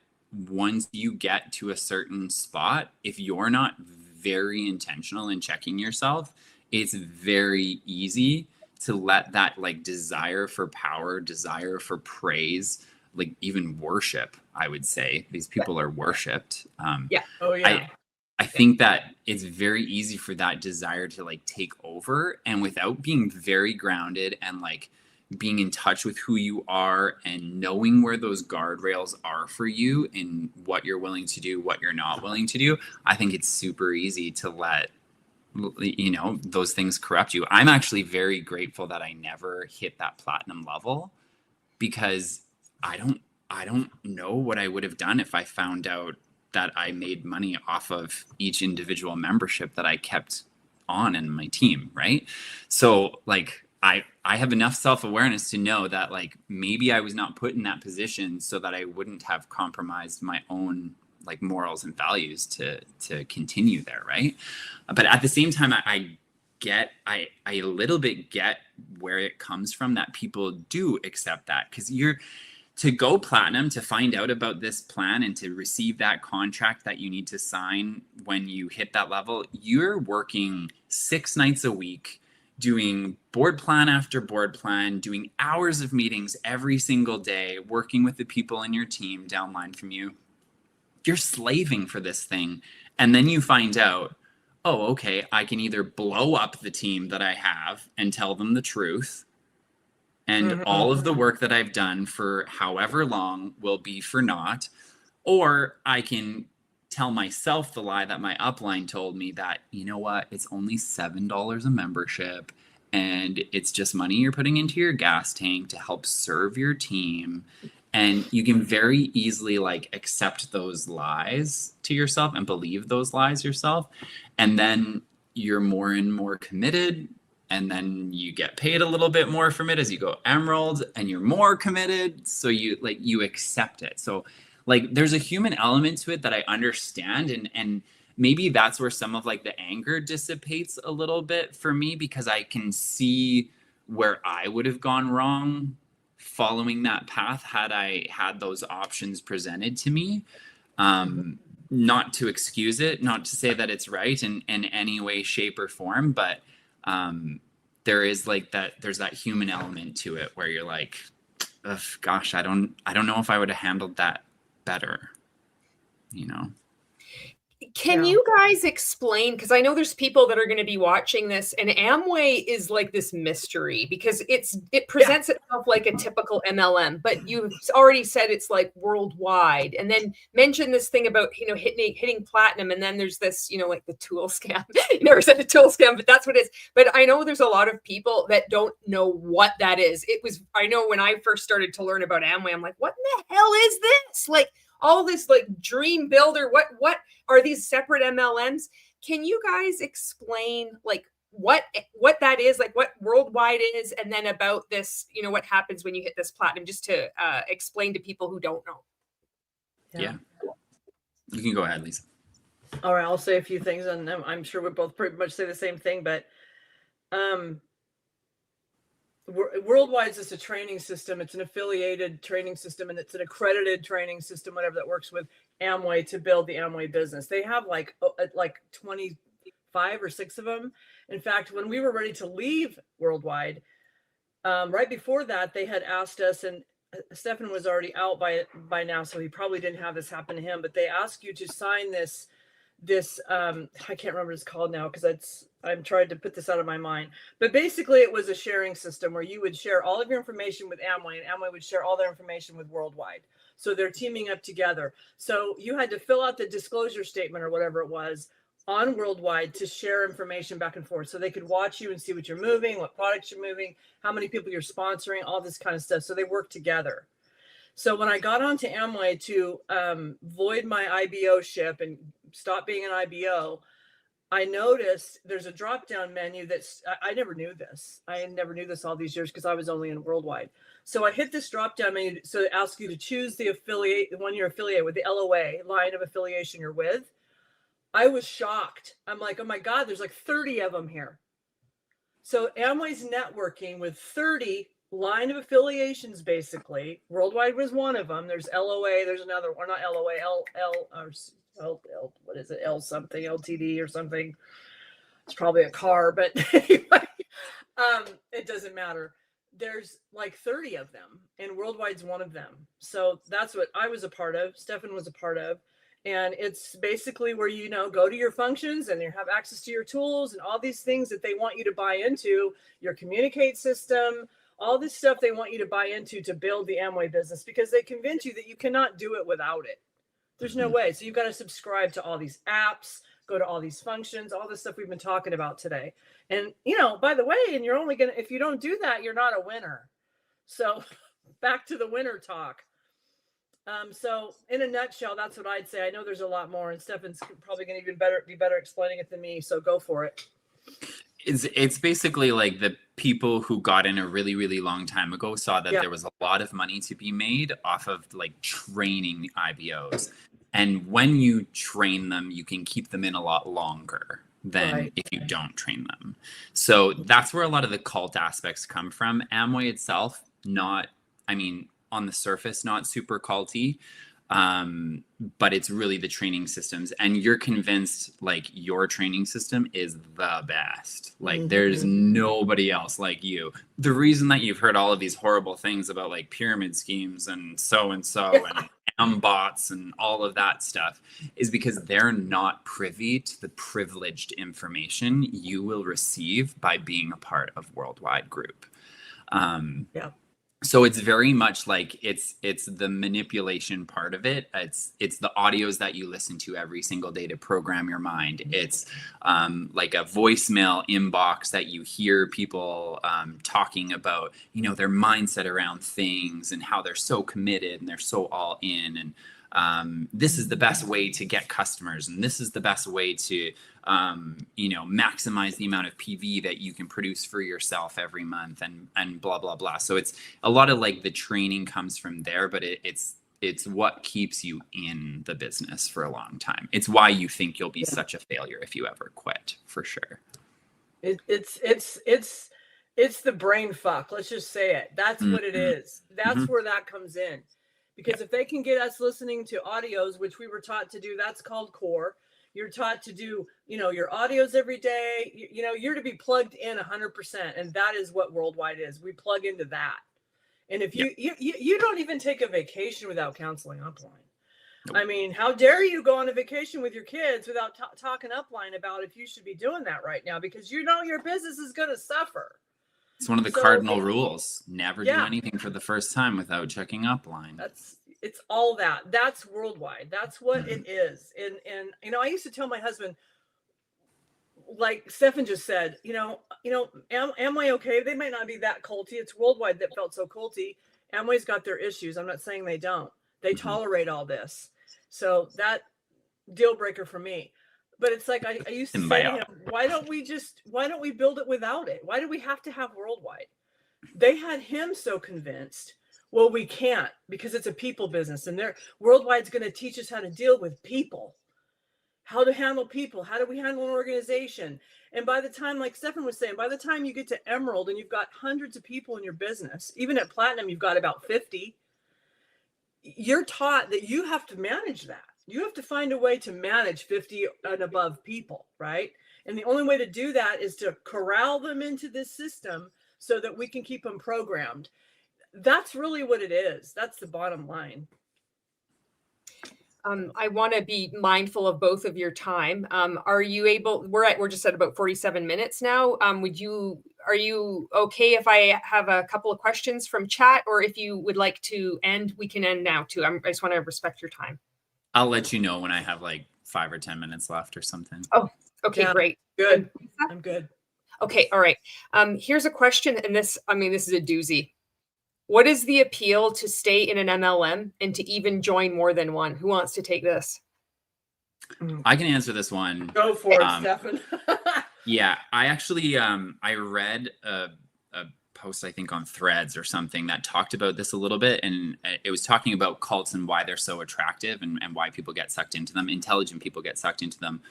once you get to a certain spot, if you're not very intentional in checking yourself, it's very easy to let that like desire for power, desire for praise, like even worship, I would say. These people are worshipped. Yeah. Oh, yeah. I think that it's very easy for that desire to like take over, and without being very grounded and like being in touch with who you are and knowing where those guardrails are for you and what you're willing to do, what you're not willing to do, I think it's super easy to let, you know, those things corrupt you. I'm actually very grateful that I never hit that platinum level, because I don't know what I would have done if I found out that I made money off of each individual membership that I kept on in my team, right? So like, I have enough self-awareness to know that like maybe I was not put in that position so that I wouldn't have compromised my own like morals and values to continue there, right? But at the same time, I a little bit get where it comes from, that people do accept that, because to go platinum, to find out about this plan and to receive that contract that you need to sign when you hit that level, you're working 6 nights a week, doing board plan after board plan, doing hours of meetings every single day, working with the people in your team downline from you. You're slaving for this thing. And then you find out, oh, okay, I can either blow up the team that I have and tell them the truth, and all of the work that I've done for however long will be for naught, or I can tell myself the lie that my upline told me that, you know what, it's only $7 a membership and it's just money you're putting into your gas tank to help serve your team. And you can very easily like accept those lies to yourself and believe those lies yourself. And then you're more and more committed. And then you get paid a little bit more from it as you go emerald, and you're more committed. So you accept it. So like there's a human element to it that I understand. And maybe that's where some of like the anger dissipates a little bit for me, because I can see where I would have gone wrong following that path had I had those options presented to me. Not to excuse it, not to say that it's right in any way, shape, or form, but there is like there's that human element to it where you're like, gosh, I don't know if I would have handled that better, you know? Can you guys explain, because I know there's people that are going to be watching this, and Amway is like this mystery because it presents itself like a typical MLM, but you've already said it's like worldwide, and then mention this thing about, you know, hitting platinum, and then there's this, you know, like the tool scam. You never said a tool scam, but that's what it is. But I know there's a lot of people that don't know what that is. I know when I first started to learn about Amway, I'm like, what in the hell is this? Like all this like dream builder, what are these separate MLMs? Can you guys explain like what that is, like what worldwide is, and then about this, you know, what happens when you hit this platinum, just to explain to people who don't know? Yeah. You can go ahead, Lisa. All right, I'll say a few things, and I'm sure we both pretty much say the same thing, but worldwide is just a training system. It's an affiliated training system, and it's an accredited training system, whatever, that works with Amway to build the Amway business. They have like 25 or 6 of them. In fact, when we were ready to leave worldwide, right before that, they had asked us, and Stefan was already out by now, so he probably didn't have this happen to him, but they ask you to sign this I can't remember what it's called now, because I'm trying to put this out of my mind, but basically it was a sharing system where you would share all of your information with Amway, and Amway would share all their information with worldwide. So they're teaming up together. So you had to fill out the disclosure statement or whatever it was on worldwide to share information back and forth, so they could watch you and see what you're moving, what products you're moving, how many people you're sponsoring, all this kind of stuff. So they work together. So when I got onto Amway to void my IBO ship and stop being an IBO, I noticed there's a drop-down menu that's, I never knew this. I never knew this all these years because I was only in worldwide. So I hit this drop-down menu. So it asks you to choose the affiliate, the one you're affiliated with, the LOA, line of affiliation you're with. I was shocked. I'm like, oh my God, there's like 30 of them here. So Amway's networking with 30 line of affiliations, basically. Worldwide was one of them. There's LOA, there's another, or not LOA, L, what is it? L something, LTD or something. It's probably a car, but anyway, it doesn't matter. There's like 30 of them, and Worldwide's one of them. So that's what I was a part of. Stefan was a part of. And it's basically where, you know, go to your functions and you have access to your tools and all these things that they want you to buy into, your communicate system, all this stuff they want you to buy into to build the Amway business, because they convince you that you cannot do it without it. There's no way. So you've got to subscribe to all these apps, go to all these functions, all this stuff we've been talking about today. And, you know, by the way, and you're only going to, if you don't do that, you're not a winner. So back to the winner talk. So in a nutshell, that's what I'd say. I know there's a lot more, and Stefan's probably going to be better explaining it than me. So go for it. It's basically like the people who got in a really, really long time ago saw that there was a lot of money to be made off of like training IBOs. And when you train them, you can keep them in a lot longer than if you don't train them. So that's where a lot of the cult aspects come from. Amway itself, on the surface not super culty, but it's really the training systems, and you're convinced like your training system is the best. Like there's nobody else like you. The reason that you've heard all of these horrible things about like pyramid schemes and so and bots and all of that stuff is because they're not privy to the privileged information you will receive by being a part of Worldwide Group. So it's very much like it's the manipulation part of it. It's the audios that you listen to every single day to program your mind. It's like a voicemail inbox that you hear people talking about, you know, their mindset around things and how they're so committed and they're so all in, and this is the best way to get customers, and this is the best way to you know, maximize the amount of PV that you can produce for yourself every month, and blah blah blah. So it's a lot of like the training comes from there, but it's what keeps you in the business for a long time. It's why you think you'll be such a failure if you ever quit, for sure. It's the brain fuck. Let's just say it. That's what it is. That's where that comes in. Because if they can get us listening to audios, which we were taught to do, that's called core. You're taught to do, you know, your audios every day. You know, you're to be plugged in 100%. And that is what Worldwide is. We plug into that. And if you don't even take a vacation without counseling upline. Nope. I mean, how dare you go on a vacation with your kids without talking upline about if you should be doing that right now, because you know your business is going to suffer. It's one of the cardinal rules. Never do anything for the first time without checking upline. It's all that. That's Worldwide. That's what it is. And you know, I used to tell my husband, like Stefan just said, you know, Amway, okay, they might not be that culty. It's Worldwide that felt so culty. Amway's got their issues. I'm not saying they don't. They tolerate all this. So that deal breaker for me. But it's like I used to say to him, why don't we build it without it? Why do we have to have Worldwide? They had him so convinced. Well, we can't, because it's a people business, and Worldwide's going to teach us how to deal with people, how to handle people. How do we handle an organization? And by the time, like Stefan was saying, by the time you get to Emerald and you've got hundreds of people in your business, even at Platinum, you've got about 50, you're taught that you have to manage that. You have to find a way to manage 50 and above people, right? And the only way to do that is to corral them into this system so that we can keep them programmed. That's really what it is. That's the bottom line. I want to be mindful of both of your time. Are you able? We're just at about 47 minutes now. Are you okay if I have a couple of questions from chat, or if you would like to end, we can end now too. I just want to respect your time. I'll let you know when I have like 5 or 10 minutes left or something. Oh, okay, great. Good. I'm good. Okay, all right. Here's a question, and this is a doozy. What is the appeal to stay in an MLM and to even join more than one? Who wants to take this? I can answer this one. Go for it, Stefan. Yeah, I actually I read a post, I think on Threads or something, that talked about this a little bit, and it was talking about cults and why they're so attractive and why people get sucked into them. Intelligent people get sucked into them.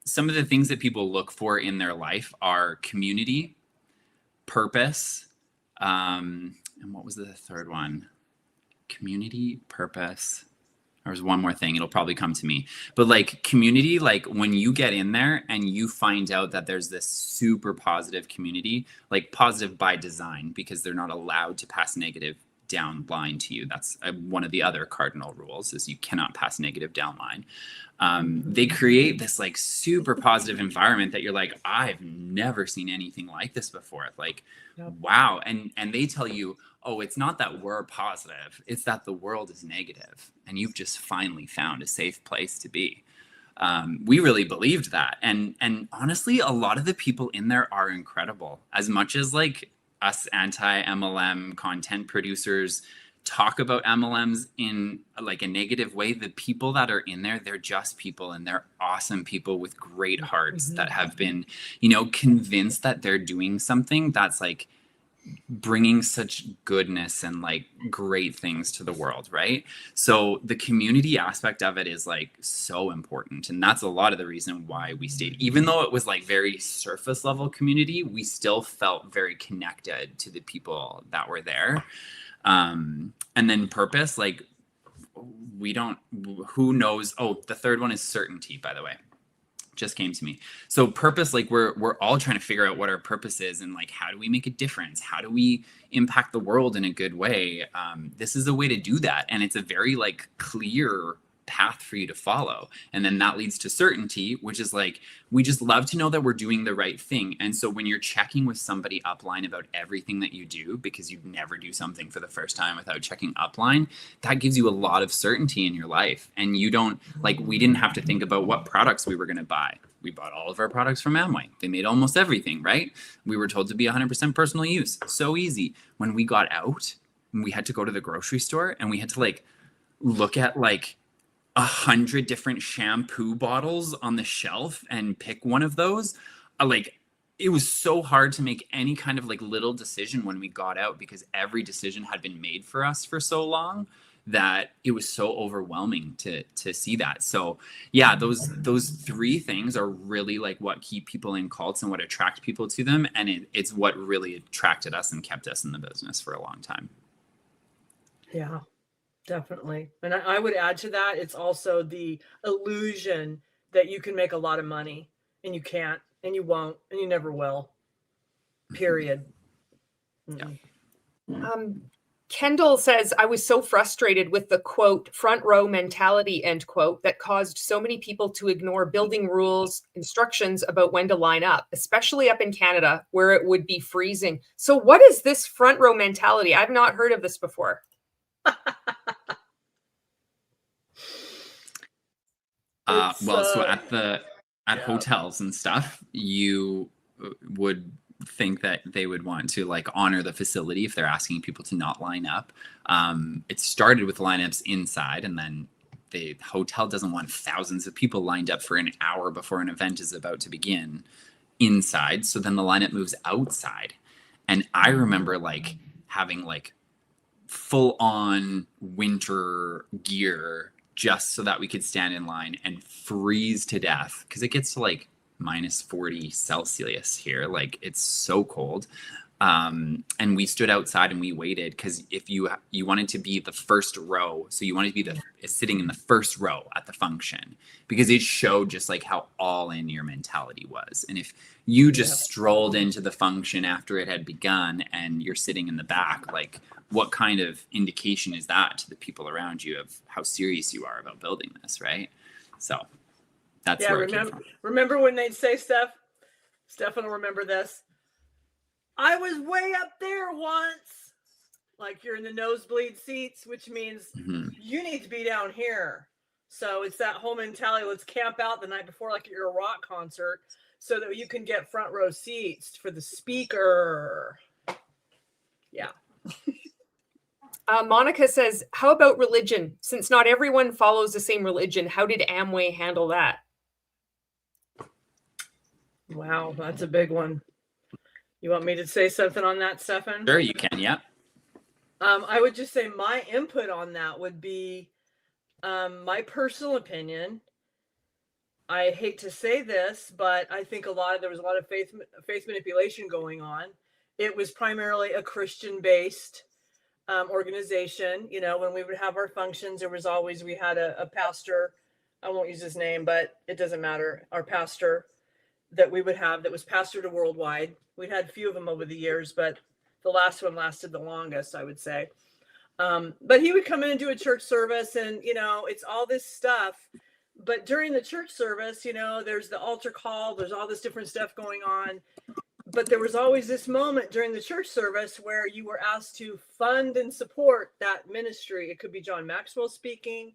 Some of the things that people look for in their life are community, purpose, and what was the third one? Community, purpose. There was one more thing. It'll probably come to me. But like community, like when you get in there and you find out that there's this super positive community, like positive by design, because they're not allowed to pass negative down line to you. That's one of the other cardinal rules, is you cannot pass negative down line. They create this like super positive environment that you're like, I've never seen anything like this before. Like, wow. And they tell you, oh, it's not that we're positive, it's that the world is negative, and you've just finally found a safe place to be. We really believed that. And honestly, a lot of the people in there are incredible. As much as like us anti-MLM content producers talk about MLMs in like a negative way, the people that are in there, they're just people, and they're awesome people with great hearts that have been, convinced that they're doing something that's like bringing such goodness and like great things to the world, right? So the community aspect of it is like so important, and that's a lot of the reason why we stayed. Even though it was like very surface level community, we still felt very connected to the people that were there. And then purpose, like we don't, who knows? Oh, the third one is certainty, by the way. Just came to me. So purpose, like we're all trying to figure out what our purpose is and like how do we make a difference? How do we impact the world in a good way? This is a way to do that, and it's a very like clear path for you to follow. And then that leads to certainty, which is like we just love to know that we're doing the right thing. And so when you're checking with somebody upline about everything that you do, because you'd never do something for the first time without checking upline, that gives you a lot of certainty in your life. And you don't, like, we didn't have to think about what products we were going to buy. We bought all of our products from Amway. They made almost everything, right? We were told to be 100% personal use. So easy. When we got out, we had to go to the grocery store and we had to like look at like 100 different shampoo bottles on the shelf and pick one of those. Like, it was so hard to make any kind of like little decision when we got out, because every decision had been made for us for so long that it was so overwhelming to see that. So yeah, those three things are really like what keep people in cults and what attract people to them. And it's what really attracted us and kept us in the business for a long time. Yeah. Definitely. And I would add to that, it's also the illusion that you can make a lot of money, and you can't, and you won't, and you never will. Period. Yeah. Kendall says, I was so frustrated with the quote, front row mentality, end quote, that caused so many people to ignore building rules, instructions about when to line up, especially up in Canada where it would be freezing. So what is this front row mentality? I've not heard of this before. So at hotels and stuff, you would think that they would want to like honor the facility if they're asking people to not line up. It started with lineups inside, and then the hotel doesn't want thousands of people lined up for an hour before an event is about to begin inside. So then the lineup moves outside. And I remember like having like full on winter gear just so that we could stand in line and freeze to death, because it gets to like minus 40 Celsius here. Like, it's so cold. And we stood outside and we waited, because if you wanted to be the first row, so you wanted to be sitting in the first row at the function, because it showed just like how all in your mentality was. And if you just strolled into the function after it had begun and you're sitting in the back, like, what kind of indication is that to the people around you of how serious you are about building this, right? So that's where it came from. Remember when they'd say stuff? Stefan will remember this. I was way up there once. Like, you're in the nosebleed seats, which means you need to be down here. So it's that whole mentality. Let's camp out the night before, like you're a rock concert, so that you can get front row seats for the speaker. Yeah. Monica says, how about religion? Since not everyone follows the same religion, how did Amway handle that? Wow, that's a big one. You want me to say something on that, Stefan? Sure, you can, yeah. I would just say my input on that would be my personal opinion. I hate to say this, but I think there was a lot of faith manipulation going on. It was primarily a Christian-based organization. You know, when we would have our functions, we had a pastor. I won't use his name, but it doesn't matter. Our pastor that we would have that was pastor to worldwide. We'd had a few of them over the years, but the last one lasted the longest, I would say. But he would come in and do a church service, and, you know, it's all this stuff. But during the church service, you know, there's the altar call, there's all this different stuff going on. But there was always this moment during the church service where you were asked to fund and support that ministry. It could be John Maxwell speaking.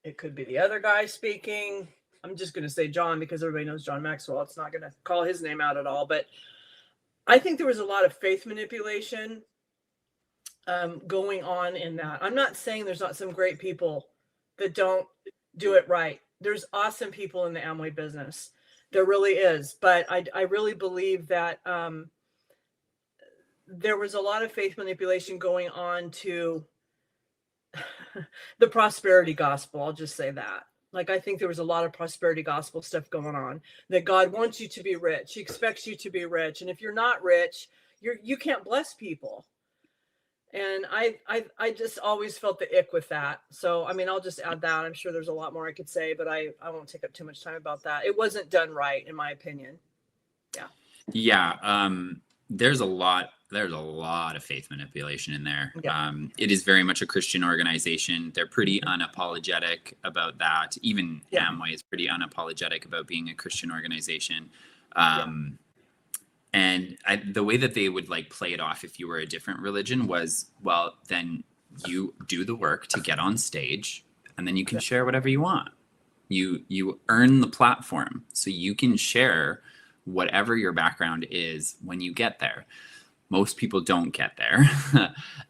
It could be the other guy speaking. I'm just going to say John because everybody knows John Maxwell. It's not going to call his name out at all. But I think there was a lot of faith manipulation going on in that. I'm not saying there's not some great people that don't do it right. There's awesome people in the Amway business. There really is. But I really believe that there was a lot of faith manipulation going on to the prosperity gospel. I'll just say that. Like, I think there was a lot of prosperity gospel stuff going on, that God wants you to be rich. He expects you to be rich. And if you're not rich, you can't bless people. And I just always felt the ick with that. So, I mean, I'll just add that. I'm sure there's a lot more I could say, but I won't take up too much time about that. It wasn't done right, in my opinion. Yeah. Yeah. There's a lot of faith manipulation in there. Yeah. It is very much a Christian organization. They're pretty unapologetic about that. Even Amway is pretty unapologetic about being a Christian organization. And the way that they would like play it off if you were a different religion was, well, then you do the work to get on stage and then you can share whatever you want. You earn the platform so you can share whatever your background is when you get there. Most people don't get there.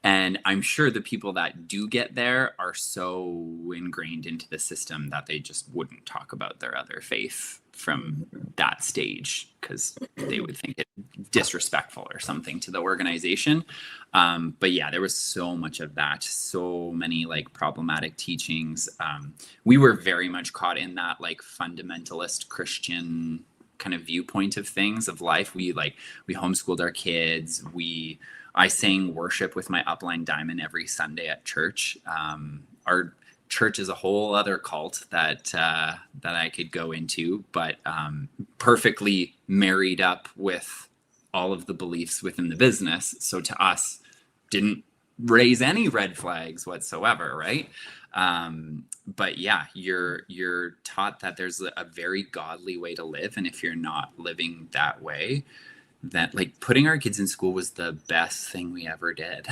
And I'm sure the people that do get there are so ingrained into the system that they just wouldn't talk about their other faith from that stage because they would think it disrespectful or something to the organization. But yeah, there was so much of that, so many like problematic teachings. We were very much caught in that like fundamentalist Christian kind of viewpoint of things, of life. We homeschooled our kids. I sang worship with my upline diamond every Sunday at church. Our church is a whole other cult that I could go into, but perfectly married up with all of the beliefs within the business. So to us, didn't raise any red flags whatsoever, right? But yeah, you're taught that there's a very godly way to live, and if you're not living that way, that like putting our kids in school was the best thing we ever did.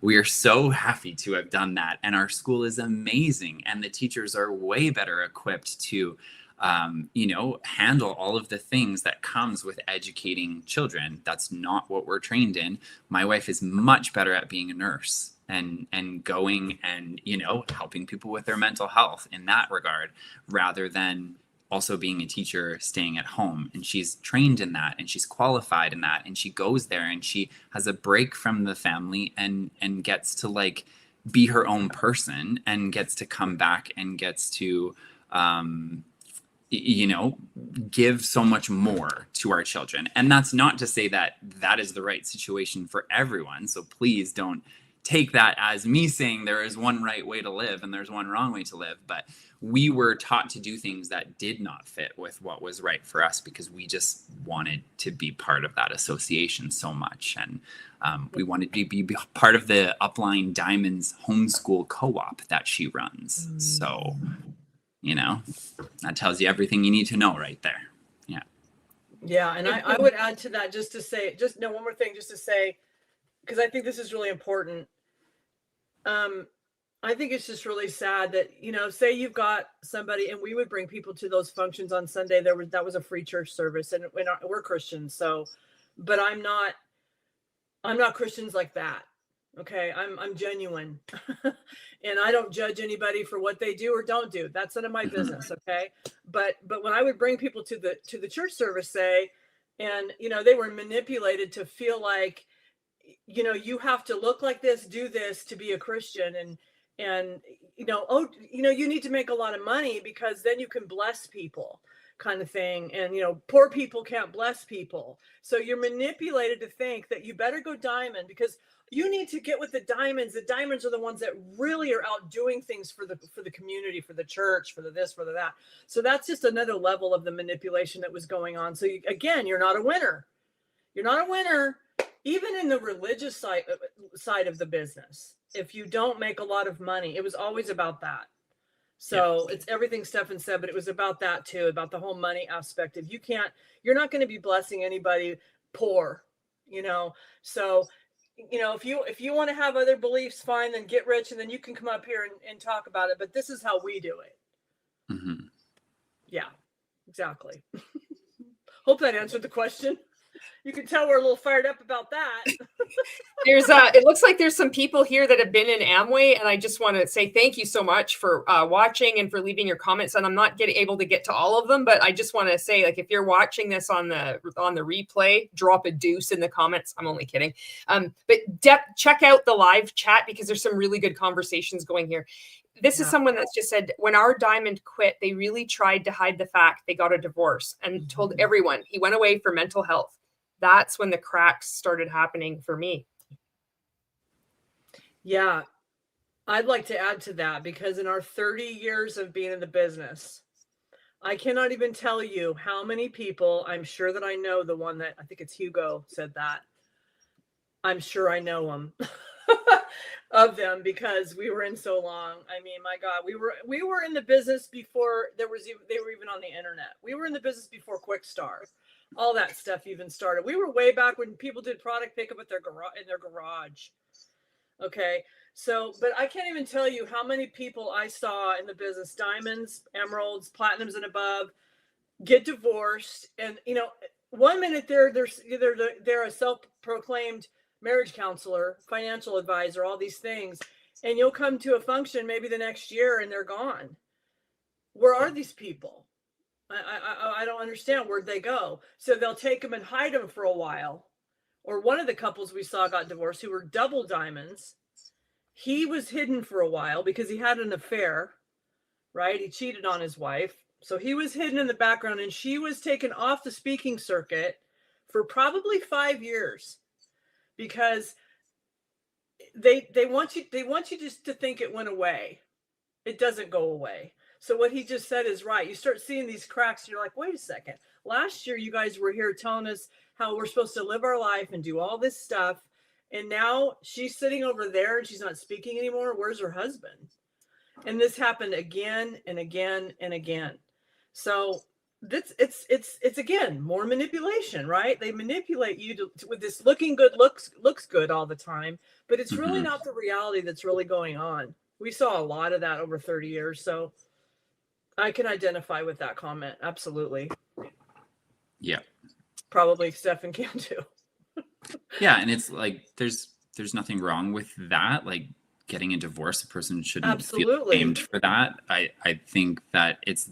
We are so happy to have done that, and our school is amazing, and the teachers are way better equipped to handle all of the things that comes with educating children. That's not what we're trained in. My wife is much better at being a nurse and going and, helping people with their mental health in that regard, rather than also being a teacher staying at home. And she's trained in that, and she's qualified in that, and she goes there and she has a break from the family and gets to like be her own person and gets to come back and gets to, give so much more to our children. And that's not to say that that is the right situation for everyone. So please don't take that as me saying there is one right way to live and there's one wrong way to live. But we were taught to do things that did not fit with what was right for us because we just wanted to be part of that association so much. And we wanted to be part of the Upline Diamonds homeschool co-op that she runs. So, that tells you everything you need to know right there. Yeah. Yeah. And I would add to that one more thing, just to say, because I think this is really important. I think it's just really sad that, say you've got somebody, and we would bring people to those functions on Sunday. That was a free church service, and we're Christians. So, but I'm not Christians like that. Okay. I'm genuine and I don't judge anybody for what they do or don't do. That's none of my business. Okay. But when I would bring people to the church service, say, and, they were manipulated to feel like, you have to look like this, do this to be a Christian. And, you need to make a lot of money because then you can bless people, kind of thing. And, poor people can't bless people. So you're manipulated to think that you better go diamond because you need to get with the diamonds. The diamonds are the ones that really are out doing things for the community, for the church, for the this, for the that. So that's just another level of the manipulation that was going on. So again, you're not a winner. You're not a winner. Even in the religious side of the business, if you don't make a lot of money, it was always about that. So It's everything Stefan said, but it was about that too, about the whole money aspect. If you're not going to be blessing anybody poor, so, if you want to have other beliefs, fine, then get rich and then you can come up here and talk about it. But this is how we do it. Mm-hmm. Yeah, exactly. Hope that answered the question. You can tell we're a little fired up about that. It looks like there's some people here that have been in Amway, and I just want to say thank you so much for watching and for leaving your comments. And I'm not able to get to all of them, but I just want to say, like, if you're watching this on the replay, drop a deuce in the comments. I'm only kidding. But check out the live chat because there's some really good conversations going here. This is someone that's just said, when our diamond quit, they really tried to hide the fact they got a divorce and told everyone he went away for mental health. That's when the cracks started happening for me. Yeah. I'd like to add to that, because in our 30 years of being in the business, I cannot even tell you how many people, I'm sure that I know the one that, I think it's Hugo said that. I'm sure I know them of them, because we were in so long. I mean, my God, we were in the business before they were even on the internet. We were in the business before Quickstar. All that stuff even started. We were way back when people did product pickup at in their garage. Okay. So, but I can't even tell you how many people I saw in the business, diamonds, emeralds, platinums and above, get divorced. And, you know, 1 minute they're a self-proclaimed marriage counselor, financial advisor, all these things. And you'll come to a function maybe the next year and they're gone. Where are these people? I don't understand. Where'd they go? So they'll take them and hide them for a while. Or one of the couples we saw got divorced who were double diamonds. He was hidden for a while because he had an affair, right? He cheated on his wife. So he was hidden in the background, and she was taken off the speaking circuit for probably 5 years, because they want you just to think it went away. It doesn't go away. So what he just said is right. You start seeing these cracks, and you're like, wait a second. Last year, you guys were here telling us how we're supposed to live our life and do all this stuff. And now she's sitting over there and she's not speaking anymore. Where's her husband? And this happened again and again and again. So it's again more manipulation, right? They manipulate you with this looking good, looks good all the time, but it's really not the reality that's really going on. We saw a lot of that over 30 years. So I can identify with that comment. Absolutely. Yeah. Probably Stefan can too. Yeah, and it's like there's nothing wrong with that. Like getting a divorce, a person shouldn't feel blamed for that. I think that it's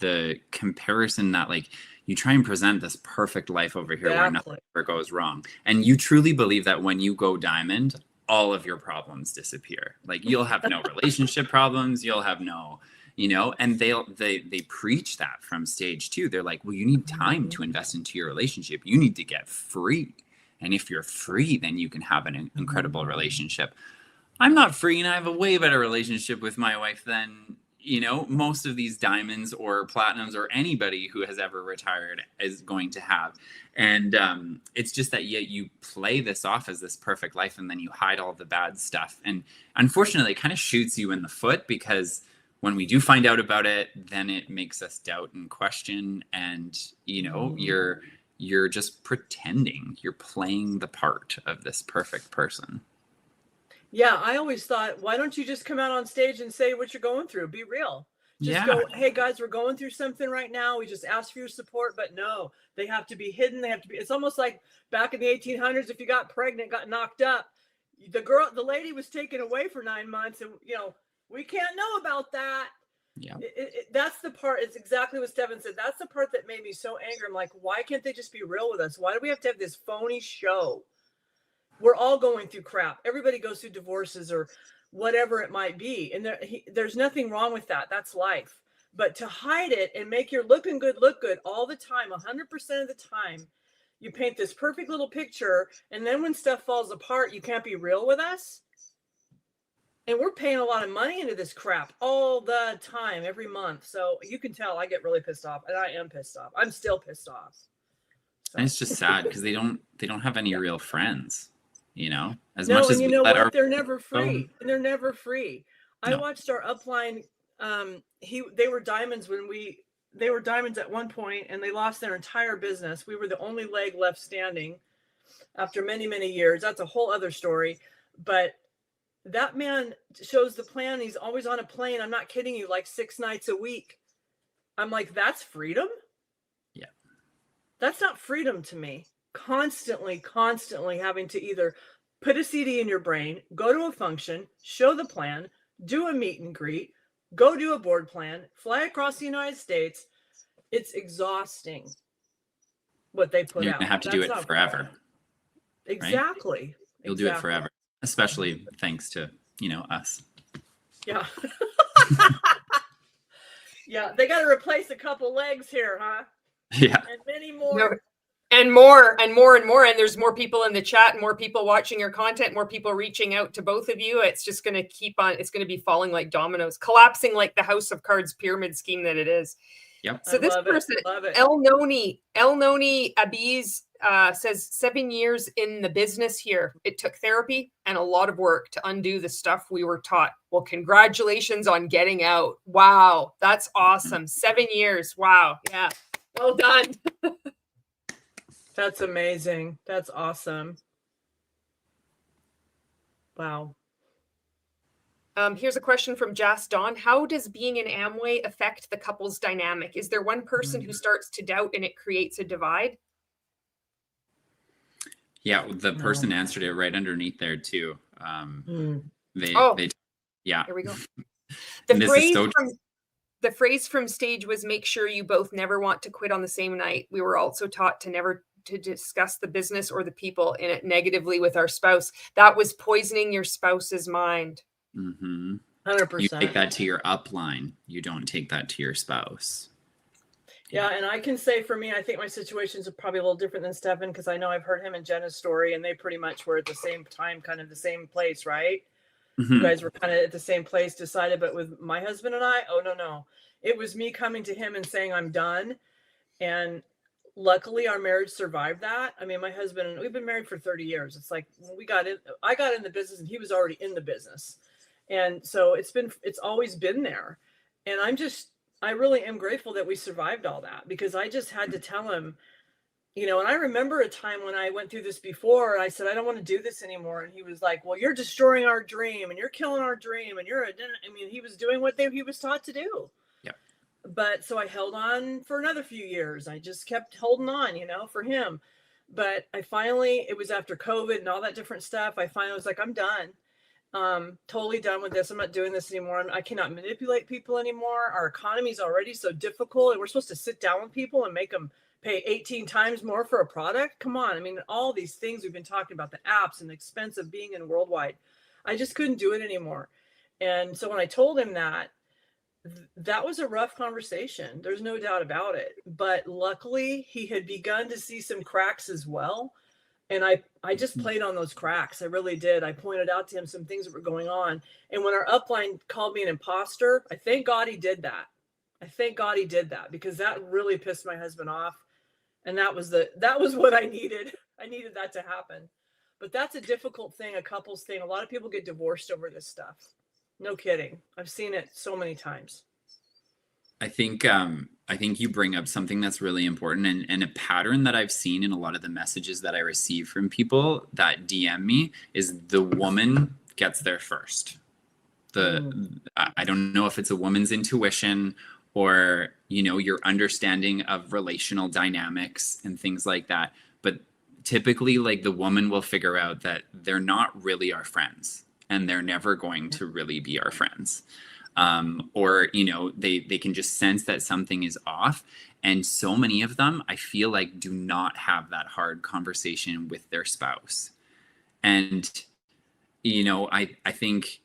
the comparison that like you try and present this perfect life over here where nothing ever goes wrong, and you truly believe that when you go diamond, all of your problems disappear. Like you'll have no relationship problems, you'll have no, you know, and they preach that from stage 2. They're like, well, you need time to invest into your relationship. You need to get free. And if you're free, then you can have an incredible relationship. I'm not free, and I have a way better relationship with my wife than, you know, most of these diamonds or platinums or anybody who has ever retired is going to have. And it's just that you play this off as this perfect life, and then you hide all the bad stuff. And unfortunately, it kind of shoots you in the foot, because when we do find out about it, then it makes us doubt and question. And, you know, you're just pretending. You're playing the part of this perfect person. Yeah, I always thought, why don't you just come out on stage and say what you're going through? Be real. Just go, hey guys, we're going through something right now. We just ask for your support. But no, they have to be hidden. They have to be. It's almost like back in the 1800s, if you got pregnant, got knocked up, the lady was taken away for 9 months, and you know, we can't know about that. Yeah, that's the part. It's exactly what Stefan said. That's the part that made me so angry. I'm like, why can't they just be real with us? Why do we have to have this phony show? We're all going through crap. Everybody goes through divorces or whatever it might be. And there's nothing wrong with that. That's life. But to hide it and make your looking good look good all the time, 100% of the time, you paint this perfect little picture. And then when stuff falls apart, you can't be real with us. And we're paying a lot of money into this crap all the time, every month. So you can tell I get really pissed off, and I am pissed off. I'm still pissed off. So. And it's just sad because they don't have any real friends, you know, as much as you know what, they're never free. And they're never free. I watched our upline. They were diamonds they were diamonds at one point, and they lost their entire business. We were the only leg left standing after many, many years. That's a whole other story. But that man shows the plan. He's always on a plane. I'm not kidding you, like 6 nights a week. I'm like, that's freedom? Yeah. That's not freedom to me. Constantly having to either put a CD in your brain, go to a function, show the plan, do a meet and greet, go do a board plan, fly across the United States. It's exhausting what they put out. You're going to have to do it forever. Exactly. Right? You'll do it forever. Especially thanks to, you know, us. Yeah. Yeah. They got to replace a couple legs here, huh? Yeah. And many more. And more and more and more. And there's more people in the chat, more people watching your content, more people reaching out to both of you. It's just going to keep on. It's going to be falling like dominoes, collapsing like the House of Cards pyramid scheme that it is. Yep. So this person, El Noni Abiz, says 7 years in the business here. It took therapy and a lot of work to undo the stuff we were taught. Well, congratulations on getting out. Wow. That's awesome. 7 years. Wow. Yeah. Well done. That's amazing. That's awesome. Wow. Here's a question from Jas Dawn. How does being an Amway affect the couple's dynamic? Is there one person who starts to doubt and it creates a divide? Yeah, the person answered it right underneath there too. Yeah. Here we go. The phrase from stage was, make sure you both never want to quit on the same night. We were also taught to never to discuss the business or the people in it negatively with our spouse. That was poisoning your spouse's mind. 100%. You take that to your upline. You don't take that to your spouse. Yeah, and I can say for me, I think my situations are probably a little different than Stefan, because I know I've heard him and Jenna's story, and they pretty much were at the same time, kind of the same place, right? You guys were kind of at the same place, decided. But with my husband and I, oh, no. It was me coming to him and saying, I'm done. And luckily, our marriage survived that. I mean, my husband, we've been married for 30 years. It's like when I got in the business and he was already in the business. And so it's always been there. And I really am grateful that we survived all that, because I just had to tell him, and I remember a time when I went through this before, and I said, I don't want to do this anymore. And he was like, well, you're destroying our dream and you're killing our dream. And he was doing what he was taught to do. Yep. But so I held on for another few years. I just kept holding on, for him. But it was after COVID and all that different stuff. I finally was like, I'm done. Totally done with this. I'm not doing this anymore. I cannot manipulate people anymore. Our economy is already so difficult, and we're supposed to sit down with people and make them pay 18 times more for a product. Come on. I mean, all these things we've been talking about, the apps and the expense of being in worldwide, I just couldn't do it anymore. And so when I told him that was a rough conversation. There's no doubt about it. But luckily he had begun to see some cracks as well. And I just played on those cracks. I really did. I pointed out to him some things that were going on. And when our upline called me an imposter, I thank God he did that. Because that really pissed my husband off. And that was what I needed. I needed that to happen. But that's a difficult thing, a couples thing. A lot of people get divorced over this stuff. No kidding. I've seen it so many times. I think you bring up something that's really important, and a pattern that I've seen in a lot of the messages that I receive from people that DM me is the woman gets there first. I don't know if it's a woman's intuition or, your understanding of relational dynamics and things like that. But typically, like, the woman will figure out that they're not really our friends and they're never going to really be our friends. Or, they can just sense that something is off. And so many of them, I feel like, do not have that hard conversation with their spouse. And, I think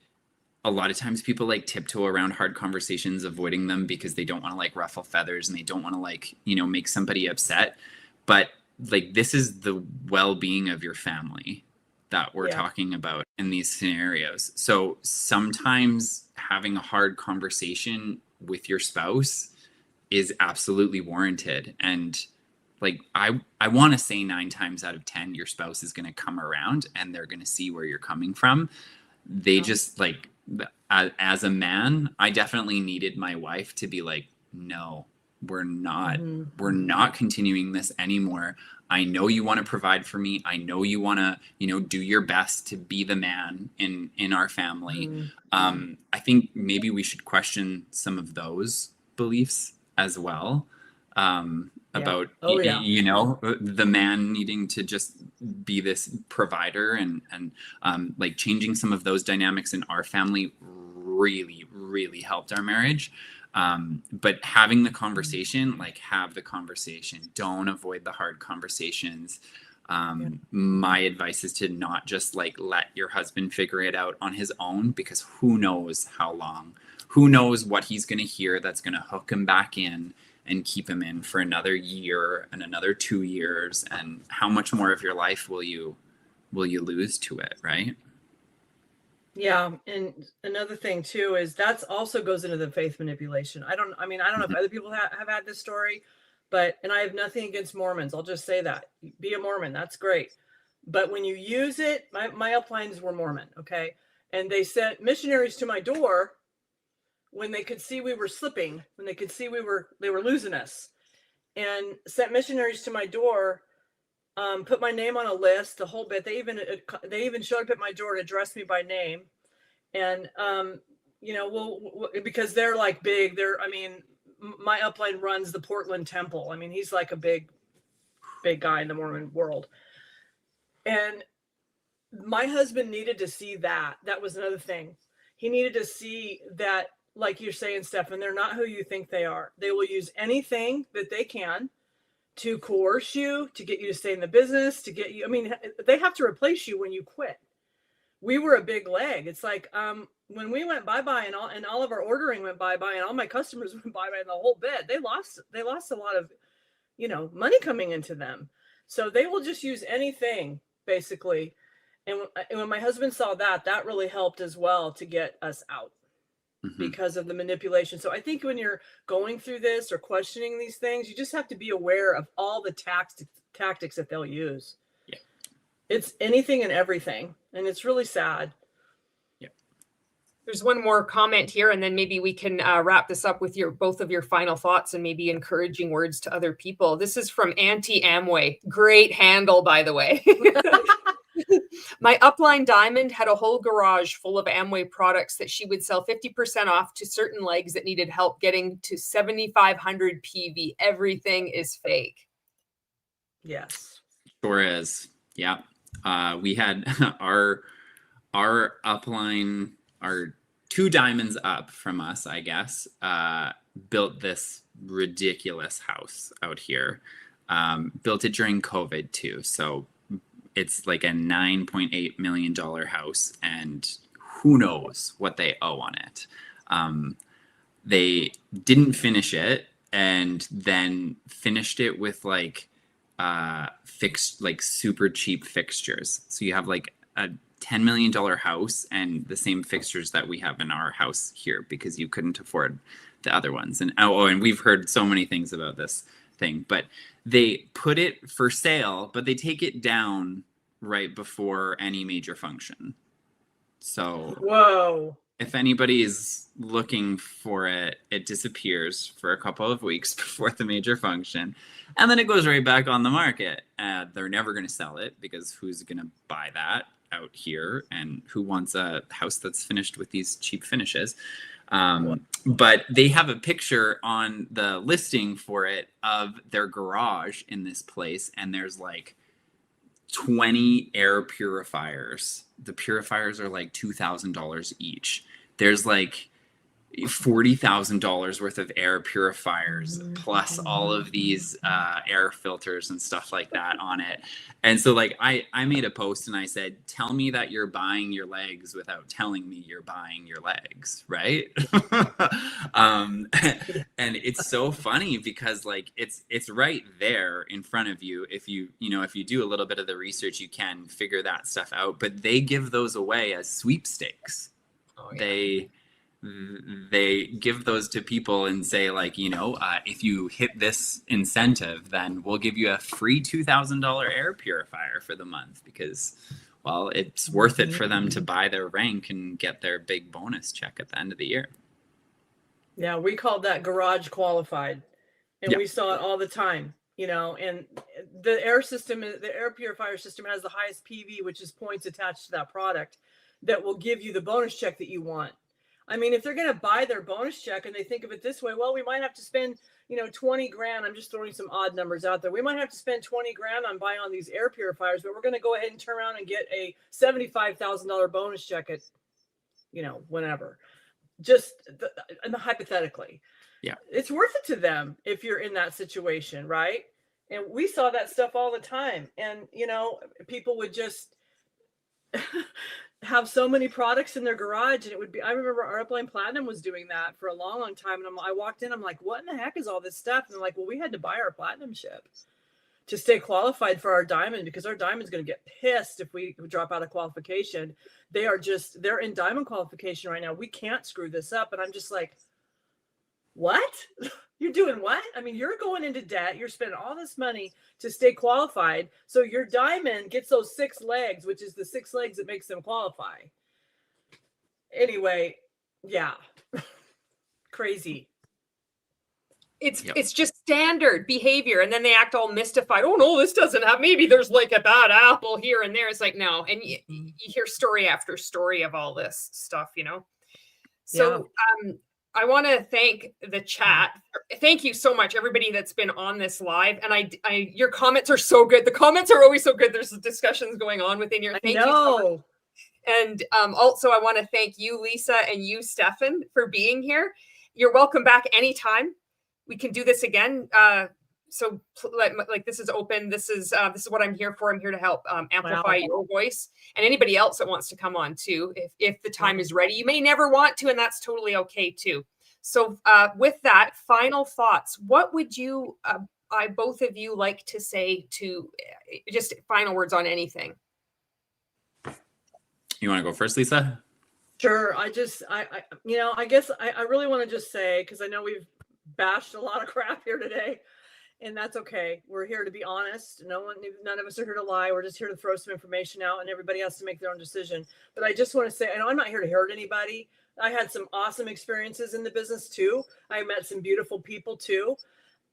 a lot of times people like tiptoe around hard conversations, avoiding them because they don't want to like ruffle feathers and they don't want to like, make somebody upset. But like, this is the well-being of your family that we're talking about in these scenarios. So sometimes having a hard conversation with your spouse is absolutely warranted. And like, I want to say 9 times out of 10, your spouse is going to come around and they're going to see where you're coming from. They just like, as a man, I definitely needed my wife to be like, no, we're not continuing this anymore. I know you want to provide for me. I know you want to, do your best to be the man in our family. I think maybe we should question some of those beliefs as well. About, the man needing to just be this provider and like changing some of those dynamics in our family really, really helped our marriage. But having the conversation, like, have the conversation, don't avoid the hard conversations. My advice is to not just like let your husband figure it out on his own, because who knows how long, who knows what he's going to hear that's going to hook him back in. and keep them in for another year and another 2 years, and how much more of your life will you lose to it, right? Yeah. And another thing too is that's also goes into the faith manipulation. I don't know if other people have had this story, but, and I have nothing against Mormons. I'll just say that. Be a Mormon. That's great. But when you use it, my uplines were Mormon. Okay. And they sent missionaries to my door when they could see we were slipping, when they could see they were losing us, and sent missionaries to my door, put my name on a list, the whole bit. They even showed up at my door to address me by name. And, you know, because they're like big, my upline runs the Portland Temple. I mean, he's like a big guy in the Mormon world. And my husband needed to see that. That was another thing. He needed to see that, like you're saying, Stefan, they're not who you think they are. They will use anything that they can to coerce you, to get you to stay in the business, to get you. I mean, they have to replace you when you quit. We were a big leg. It's like when we went bye-bye and all of our ordering went bye-bye and all my customers went bye-bye and the whole bit, they lost a lot of, you know, money coming into them. So they will just use anything basically. And when my husband saw that really helped as well to get us out because of the manipulation. So I think when you're going through this or questioning these things, you just have to be aware of all the tactics that they'll use. Yeah. It's anything and everything. And it's really sad. Yeah. There's one more comment here, and then maybe we can wrap this up with both of your final thoughts and maybe encouraging words to other people. This is from Anti-AMWAY. Great handle, by the way. My upline Diamond had a whole garage full of Amway products that she would sell 50% off to certain legs that needed help getting to 7,500 PV. Everything is fake. Yes. Sure is. Yeah. We had our upline, our 2 diamonds up from us, I guess, built this ridiculous house out here. Built it during COVID too. So it's like a $9.8 million house, and who knows what they owe on it. They didn't finish it, and then finished it with like fixed, like super cheap fixtures. So you have like a $10 million house and the same fixtures that we have in our house here because you couldn't afford the other ones. And and we've heard so many things about this thing, but they put it for sale, but they take it down right before any major function. So whoa, if anybody is looking for it, it disappears for a couple of weeks before the major function, and then it goes right back on the market. They're never going to sell it because who's going to buy that out here, and who wants a house that's finished with these cheap finishes? But they have a picture on the listing for it of their garage in this place, and there's like 20 air purifiers. The purifiers are like $2,000 each. There's like $40,000 worth of air purifiers plus all of these air filters and stuff like that on it. And so like I made a post and I said, tell me that you're buying your legs without telling me you're buying your legs, right? And it's so funny because like it's right there in front of you. If you do a little bit of the research, you can figure that stuff out. But they give those away as sweepstakes. Oh, yeah. They give those to people and say like, if you hit this incentive, then we'll give you a free $2,000 air purifier for the month because, well, it's worth it for them to buy their rank and get their big bonus check at the end of the year. Yeah, we called that garage qualified, and we saw it all the time, and the air purifier system has the highest PV, which is points attached to that product that will give you the bonus check that you want. I mean, if they're going to buy their bonus check and they think of it this way, well, we might have to spend, 20 grand. I'm just throwing some odd numbers out there. We might have to spend 20 grand on buying on these air purifiers, but we're going to go ahead and turn around and get a $75,000 bonus check at, whenever. Just hypothetically. Yeah. It's worth it to them if you're in that situation, right? And we saw that stuff all the time. And, people would just have so many products in their garage. And it would be, I remember our Upline Platinum was doing that for a long, long time. And I walked in, I'm like, what in the heck is all this stuff? And they're like, well, we had to buy our Platinum ship to stay qualified for our Diamond, because our Diamond's going to get pissed if we drop out of qualification. They're in Diamond qualification right now. We can't screw this up. And I'm just like, what? You're doing what? I mean, you're going into debt. You're spending all this money to stay qualified. So your Diamond gets those 6 legs, which is the 6 legs that makes them qualify. Anyway, yeah. Crazy. It's just standard behavior, and then they act all mystified. Oh no, this doesn't have. Maybe there's like a bad apple here and there. It's like no, and you hear story after story of all this stuff, you know. So I want to thank the chat. Thank you so much, everybody that's been on this live. And your comments are so good. The comments are always so good. There's discussions going on within here. Thank you so much. And also, I want to thank you, Lisa, and you, Stefan, for being here. You're welcome back anytime. We can do this again. So like this is open. This is what I'm here for. I'm here to help amplify your voice, and anybody else that wants to come on too, if the time is ready. You may never want to, and that's totally okay too. So with that, final thoughts. What would you, both of you, like to say to just final words on anything? You want to go first, Lisa? Sure. I guess I really want to just say, because I know we've bashed a lot of crap here today, and that's okay. We're here to be honest. None of us are here to lie. We're just here to throw some information out, and everybody has to make their own decision. But I just want to say, I know I'm not here to hurt anybody. I had some awesome experiences in the business too. I met some beautiful people too.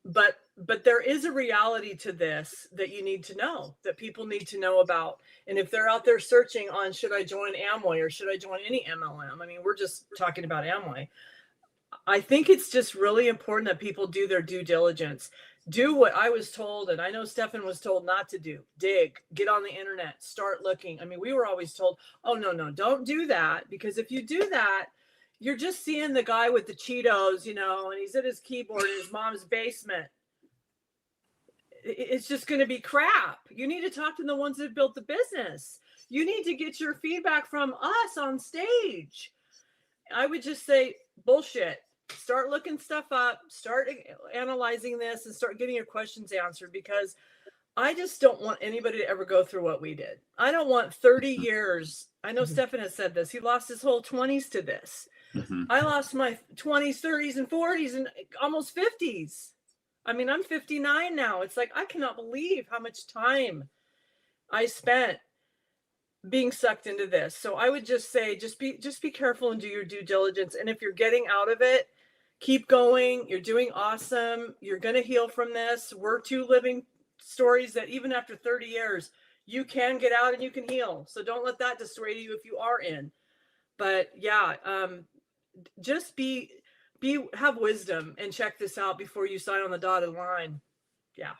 But there is a reality to this that you need to know, that people need to know about. And if they're out there searching on, should I join Amway or should I join any MLM? I mean, we're just talking about Amway. I think it's just really important that people do their due diligence. Do what I was told, and I know Stefan was told not to do. Dig, get on the internet, start looking. I mean, we were always told, oh, no, don't do that. Because if you do that, you're just seeing the guy with the Cheetos, and he's at his keyboard in his mom's basement. It's just going to be crap. You need to talk to the ones that built the business. You need to get your feedback from us on stage. I would just say bullshit. Start looking stuff up, start analyzing this, and start getting your questions answered, because I just don't want anybody to ever go through what we did. I don't want 30 years. I know Stefan has said this. He lost his whole 20s to this. I lost my 20s, 30s, and 40s, and almost 50s. I mean, I'm 59 now. It's like, I cannot believe how much time I spent being sucked into this. So I would just say, just be careful and do your due diligence. And if you're getting out of it, keep going. You're doing awesome. You're going to heal from this. We're 2 living stories that even after 30 years, you can get out and you can heal. So don't let that dissuade you if you are in. But yeah, just have wisdom and check this out before you sign on the dotted line. Yeah.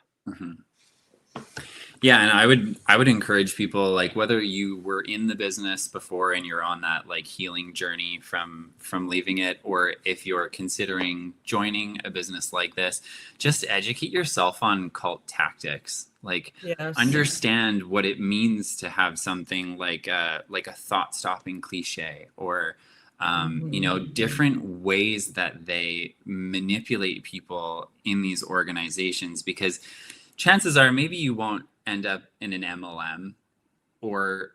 Yeah, and I would encourage people, like, whether you were in the business before and you're on that like healing journey from leaving it, or if you're considering joining a business like this, just educate yourself on cult tactics. Like, understand what it means to have something like a thought-stopping cliche, or different ways that they manipulate people in these organizations, because chances are maybe you won't end up in an MLM or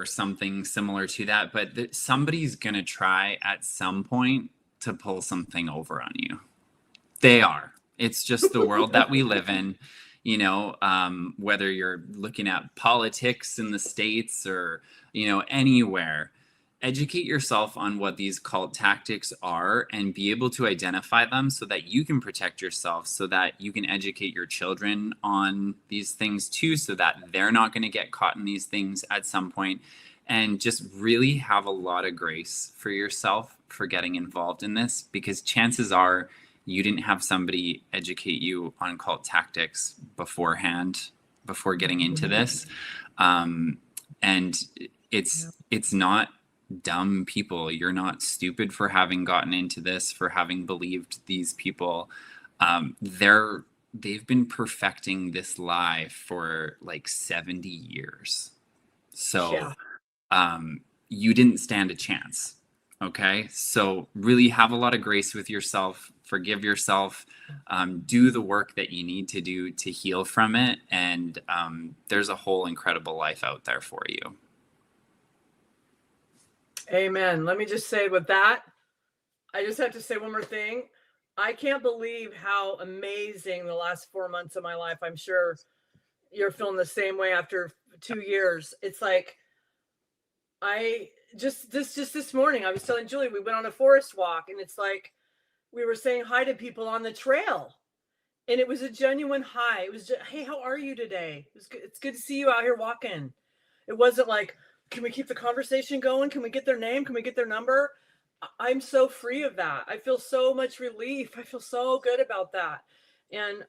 something similar to that, but somebody's going to try at some point to pull something over on you. They are. It's just the world that we live in, whether you're looking at politics in the States or, anywhere. Educate yourself on what these cult tactics are and be able to identify them so that you can protect yourself, so that you can educate your children on these things too, so that they're not going to get caught in these things at some point. And just really have a lot of grace for yourself for getting involved in this, because chances are you didn't have somebody educate you on cult tactics beforehand, before getting into this. And it's not dumb people. You're not stupid for having gotten into this, for having believed these people. They've been perfecting this lie for like 70 years. So you didn't stand a chance. Okay. So really have a lot of grace with yourself, forgive yourself, do the work that you need to do to heal from it. And there's a whole incredible life out there for you. Amen. Let me just say with that, I just have to say one more thing. I can't believe how amazing the last 4 months of my life. I'm sure you're feeling the same way after 2 years. It's like, this morning, I was telling Julie, we went on a forest walk, and it's like, we were saying hi to people on the trail, and it was a genuine hi. It was just, hey, how are you today? It's good to see you out here walking. It wasn't like, can we keep the conversation going? Can we get their name? Can we get their number? I'm so free of that. I feel so much relief. I feel so good about that. And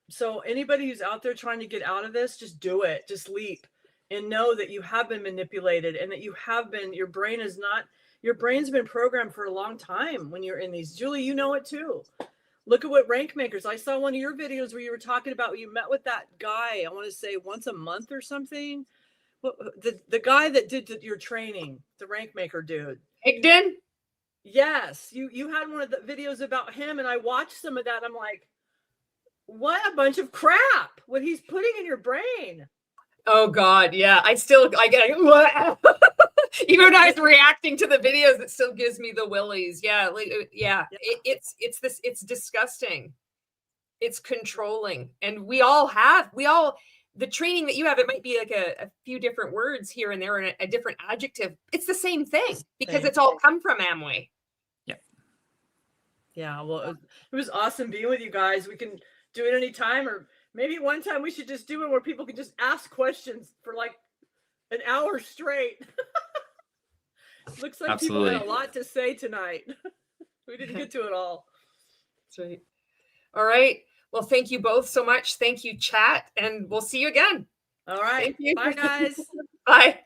so anybody who's out there trying to get out of this, just do it. Just leap and know that you have been manipulated, and that your brain's been programmed for a long time when you're in these. Julie, you know it too. Look at what rank makers. I saw one of your videos where you were talking about, you met with that guy, I want to say once a month or something. The guy that did your training, the rank maker dude. Higdon? Yes, you had one of the videos about him, and I watched some of that. I'm like, what a bunch of crap, what he's putting in your brain. Oh God, yeah. I get even when I was reacting to the videos, it still gives me the willies. Yeah, it's disgusting. It's controlling, and we all the training that you have. It might be like a few different words here and there, and a different adjective. It's the same thing because it's all come from Amway. Yeah, well, it was awesome being with you guys. We can do it anytime, or maybe one time we should just do it where people can just ask questions for like an hour straight. Looks like Absolutely. People had a lot to say tonight. We didn't get to it all. That's right. All right. Well, thank you both so much. Thank you, chat, and we'll see you again. All right. Thank you. Bye, guys. Bye.